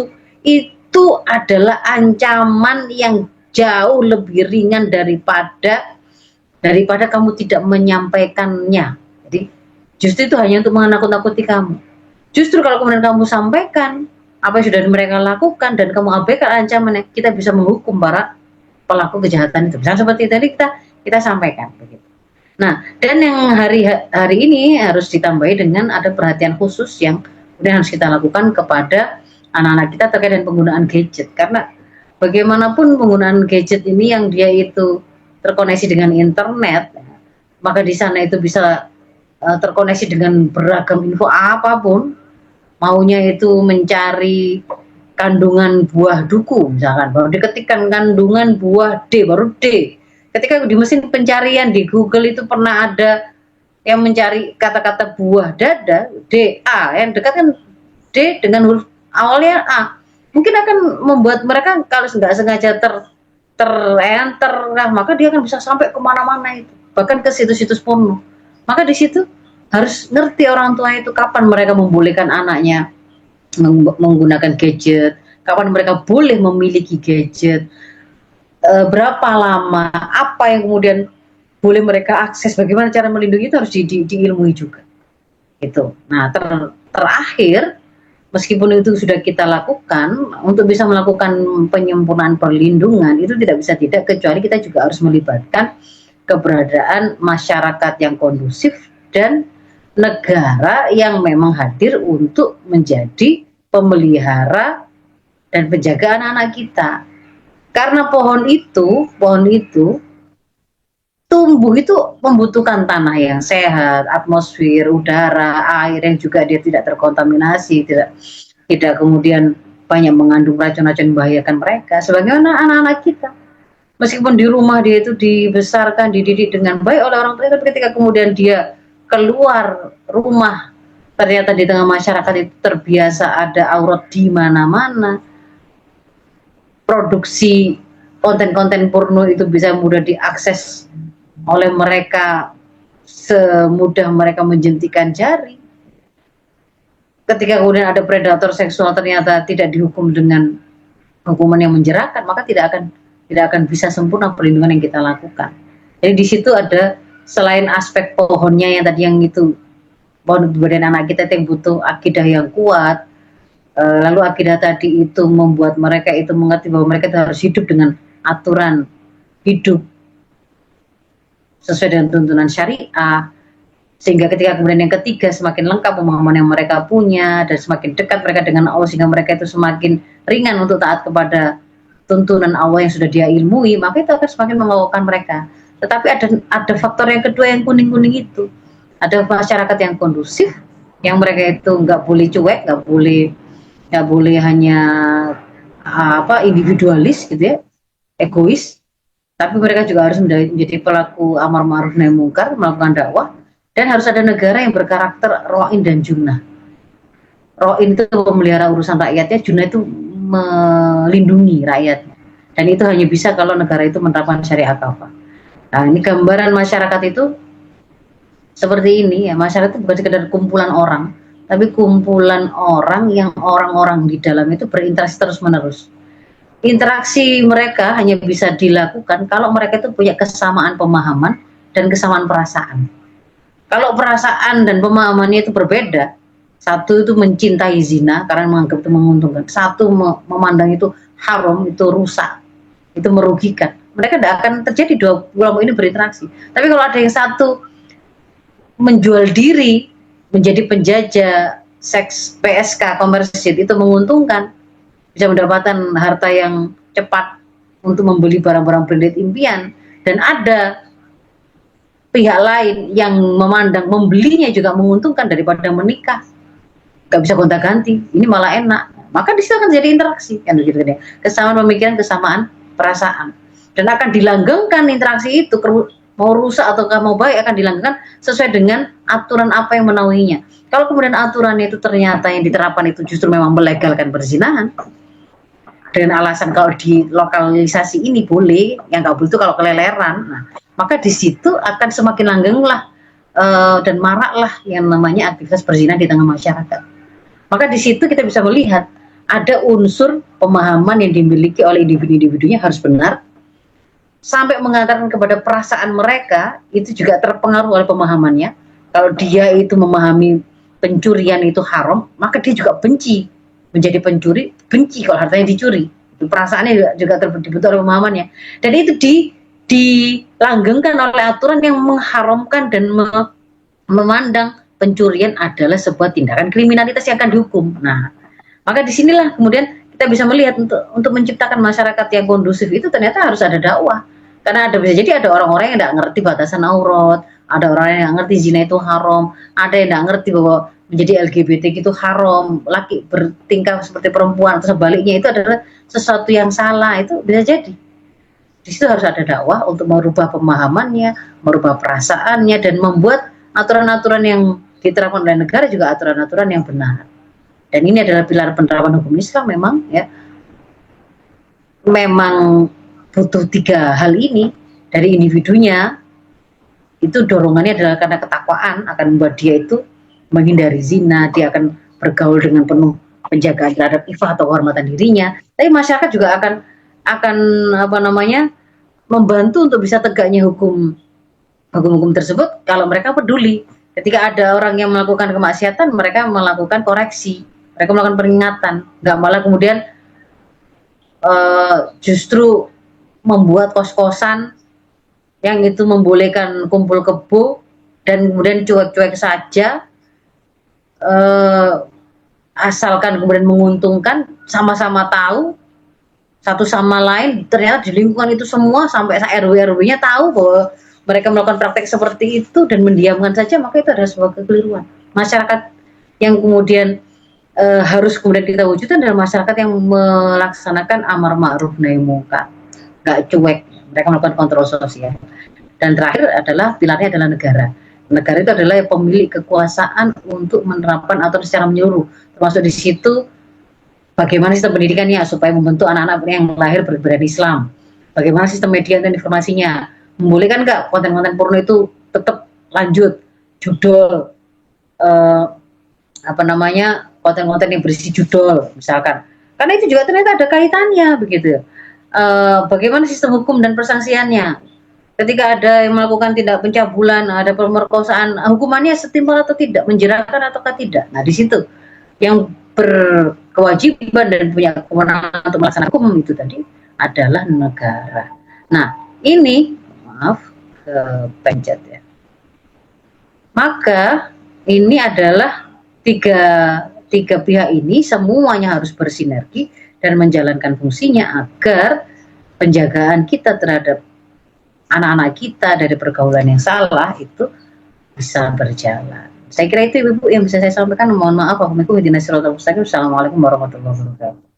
itu adalah ancaman yang jauh lebih ringan daripada kamu tidak menyampaikannya. Jadi justru itu hanya untuk menakut-nakuti kamu. Justru kalau kemudian kamu sampaikan apa yang sudah mereka lakukan dan kamu abaikan ancamannya, kita bisa menghukum para pelaku kejahatan itu. Misalnya seperti tadi kita sampaikan begitu. Nah, dan yang hari ini harus ditambahi dengan ada perhatian khusus yang kemudian harus kita lakukan kepada anak-anak kita terkait dengan penggunaan gadget. Karena bagaimanapun penggunaan gadget ini yang dia itu terkoneksi dengan internet, maka di sana itu bisa terkoneksi dengan beragam info apapun, maunya itu mencari kandungan buah duku, misalkan baru diketikkan kandungan buah D, baru D. Ketika di mesin pencarian di Google itu pernah ada yang mencari kata-kata buah dada, DA, yang dekat kan D dengan huruf awalnya A, mungkin akan membuat mereka kalau nggak sengaja terenter, nah, maka dia akan bisa sampai kemana-mana itu, bahkan ke situs-situs porno. Maka di situ harus ngerti orang tua itu kapan mereka membolehkan anaknya menggunakan gadget, kapan mereka boleh memiliki gadget, berapa lama, apa yang kemudian boleh mereka akses, bagaimana cara melindungi, itu harus diilmui juga. Itu. Nah, terakhir, meskipun itu sudah kita lakukan, untuk bisa melakukan penyempurnaan perlindungan itu tidak bisa tidak kecuali kita juga harus melibatkan keberadaan masyarakat yang kondusif dan negara yang memang hadir untuk menjadi pemelihara dan penjaga anak-anak kita. Karena pohon itu tumbuh itu membutuhkan tanah yang sehat, atmosfer, udara, air yang juga dia tidak terkontaminasi, tidak kemudian banyak mengandung racun-racun membahayakan mereka. Sebagaimana anak-anak kita, meskipun di rumah dia itu dibesarkan, dididik dengan baik oleh orang tua, tapi ketika kemudian dia keluar rumah, ternyata di tengah masyarakat itu terbiasa ada aurat di mana-mana. Produksi konten-konten porno itu bisa mudah diakses oleh mereka semudah mereka menjentikan jari. Ketika kemudian ada predator seksual ternyata tidak dihukum dengan hukuman yang menjerahkan, maka tidak akan bisa sempurna perlindungan yang kita lakukan. Jadi di situ ada selain aspek pohonnya yang tadi yang itu, pohon badan anak kita yang butuh akidah yang kuat. Lalu akidah tadi itu membuat mereka itu mengerti bahwa mereka harus hidup dengan aturan hidup sesuai dengan tuntunan syariah, sehingga ketika kemudian yang ketiga semakin lengkap pemahaman yang mereka punya dan semakin dekat mereka dengan Allah, sehingga mereka itu semakin ringan untuk taat kepada tuntunan Allah yang sudah dia ilmui, maka itu akan semakin mengokohkan mereka. Tetapi ada faktor yang kedua yang kuning-kuning itu, ada masyarakat yang kondusif, yang mereka itu nggak boleh cuek, nggak boleh hanya individualis gitu ya, egois, tapi mereka juga harus menjadi pelaku amar ma'ruf nahi mungkar, melakukan dakwah, dan harus ada negara yang berkarakter ro'in dan junnah. Ro'in itu memelihara urusan rakyatnya, junnah itu melindungi rakyatnya, dan itu hanya bisa kalau negara itu menerapkan syariat kafah. Nah, ini gambaran masyarakat itu seperti ini ya, masyarakat itu bukan sekedar kumpulan orang, tapi kumpulan orang yang orang-orang di dalam itu berinteraksi terus-menerus. Interaksi mereka hanya bisa dilakukan kalau mereka itu punya kesamaan pemahaman dan kesamaan perasaan. Kalau perasaan dan pemahamannya itu berbeda, satu itu mencintai zina karena menganggap itu menguntungkan, satu memandang itu haram, itu rusak, itu merugikan. Mereka tidak akan terjadi dua kelompok ini berinteraksi. Tapi kalau ada yang satu menjual diri menjadi penjajah seks PSK komersil itu menguntungkan, bisa mendapatkan harta yang cepat untuk membeli barang-barang branded impian, dan ada pihak lain yang memandang membelinya juga menguntungkan daripada menikah, nggak bisa gonta-ganti, ini malah enak, maka di situ akan jadi interaksi kan begitu ya, kesamaan pemikiran, kesamaan perasaan, dan akan dilanggengkan interaksi itu, mau rusak atau mau baik akan dilanggengkan sesuai dengan aturan apa yang menaunginya. Kalau kemudian aturannya itu ternyata yang diterapkan itu justru memang melegalkan perzinahan dengan alasan kalau di lokalisasi ini boleh, yang nggak boleh itu kalau keleleran, nah, maka di situ akan semakin langgenglah dan maraklah yang namanya aktivitas perzinahan di tengah masyarakat. Maka di situ kita bisa melihat ada unsur pemahaman yang dimiliki oleh individu-individunya harus benar, sampai mengatakan kepada perasaan mereka itu juga terpengaruh oleh pemahamannya. Kalau dia itu memahami pencurian itu haram, maka dia juga benci menjadi pencuri, benci kalau hartanya dicuri. Perasaannya juga terbentuk oleh pemahamannya. Dan itu dilanggengkan oleh aturan yang mengharamkan dan memandang pencurian adalah sebuah tindakan kriminalitas yang akan dihukum. Nah, maka disinilah kemudian kita bisa melihat untuk menciptakan masyarakat yang kondusif itu ternyata harus ada dakwah. Karena bisa jadi ada orang-orang yang tidak ngerti batasan aurat, ada orang yang ngerti zina itu haram, ada yang tidak ngerti bahwa menjadi LGBT itu haram, laki bertingkah seperti perempuan, atau sebaliknya itu adalah sesuatu yang salah, itu bisa jadi. Di situ harus ada dakwah untuk merubah pemahamannya, merubah perasaannya, dan membuat aturan-aturan yang diterapkan oleh negara juga aturan-aturan yang benar. Dan ini adalah pilar penerapan hukum Islam memang butuh tiga hal ini dari individunya. Itu dorongannya adalah karena ketakwaan akan membuat dia itu menghindari zina, dia akan bergaul dengan penuh penjagaan terhadap ifah atau kehormatan dirinya. Tapi masyarakat juga akan membantu untuk bisa tegaknya hukum tersebut kalau mereka peduli. Ketika ada orang yang melakukan kemaksiatan, mereka melakukan koreksi, mereka melakukan peringatan, nggak malah kemudian justru membuat kos-kosan yang itu membolehkan kumpul kebo dan kemudian cuek-cuek saja, asalkan kemudian menguntungkan, sama-sama tahu satu sama lain, ternyata di lingkungan itu semua sampai RW-RW-nya tahu bahwa mereka melakukan praktek seperti itu dan mendiamkan saja, maka itu adalah sebuah kekeliruan. Masyarakat yang kemudian harus kemudian kita wujudkan adalah masyarakat yang melaksanakan amar ma'ruf nahi munkar, nggak cuek, mereka melakukan kontrol sosial. Dan terakhir adalah pilarnya adalah negara. Negara itu adalah pemilik kekuasaan untuk menerapkan aturan secara menyeluruh, termasuk di situ bagaimana sistem pendidikannya supaya membentuk anak-anak yang lahir beragama Islam, bagaimana sistem media dan informasinya, membolehkan nggak konten-konten porno itu tetap lanjut, judul konten-konten yang berisi judul misalkan, karena itu juga ternyata ada kaitannya begitu. Bagaimana sistem hukum dan persangsiannya ketika ada yang melakukan tindak pencabulan, ada pemerkosaan, hukumannya setimpal atau tidak, menjerakan ataukah tidak. Nah di situ yang berkewajiban dan punya kewenangan untuk melaksanakan hukum itu tadi adalah negara. Nah ini kepencet ya. Maka ini adalah tiga pihak ini semuanya harus bersinergi dan menjalankan fungsinya agar penjagaan kita terhadap anak-anak kita dari pergaulan yang salah itu bisa berjalan. Saya kira itu Ibu yang bisa saya sampaikan. Mohon maaf. Assalamualaikum warahmatullahi wabarakatuh.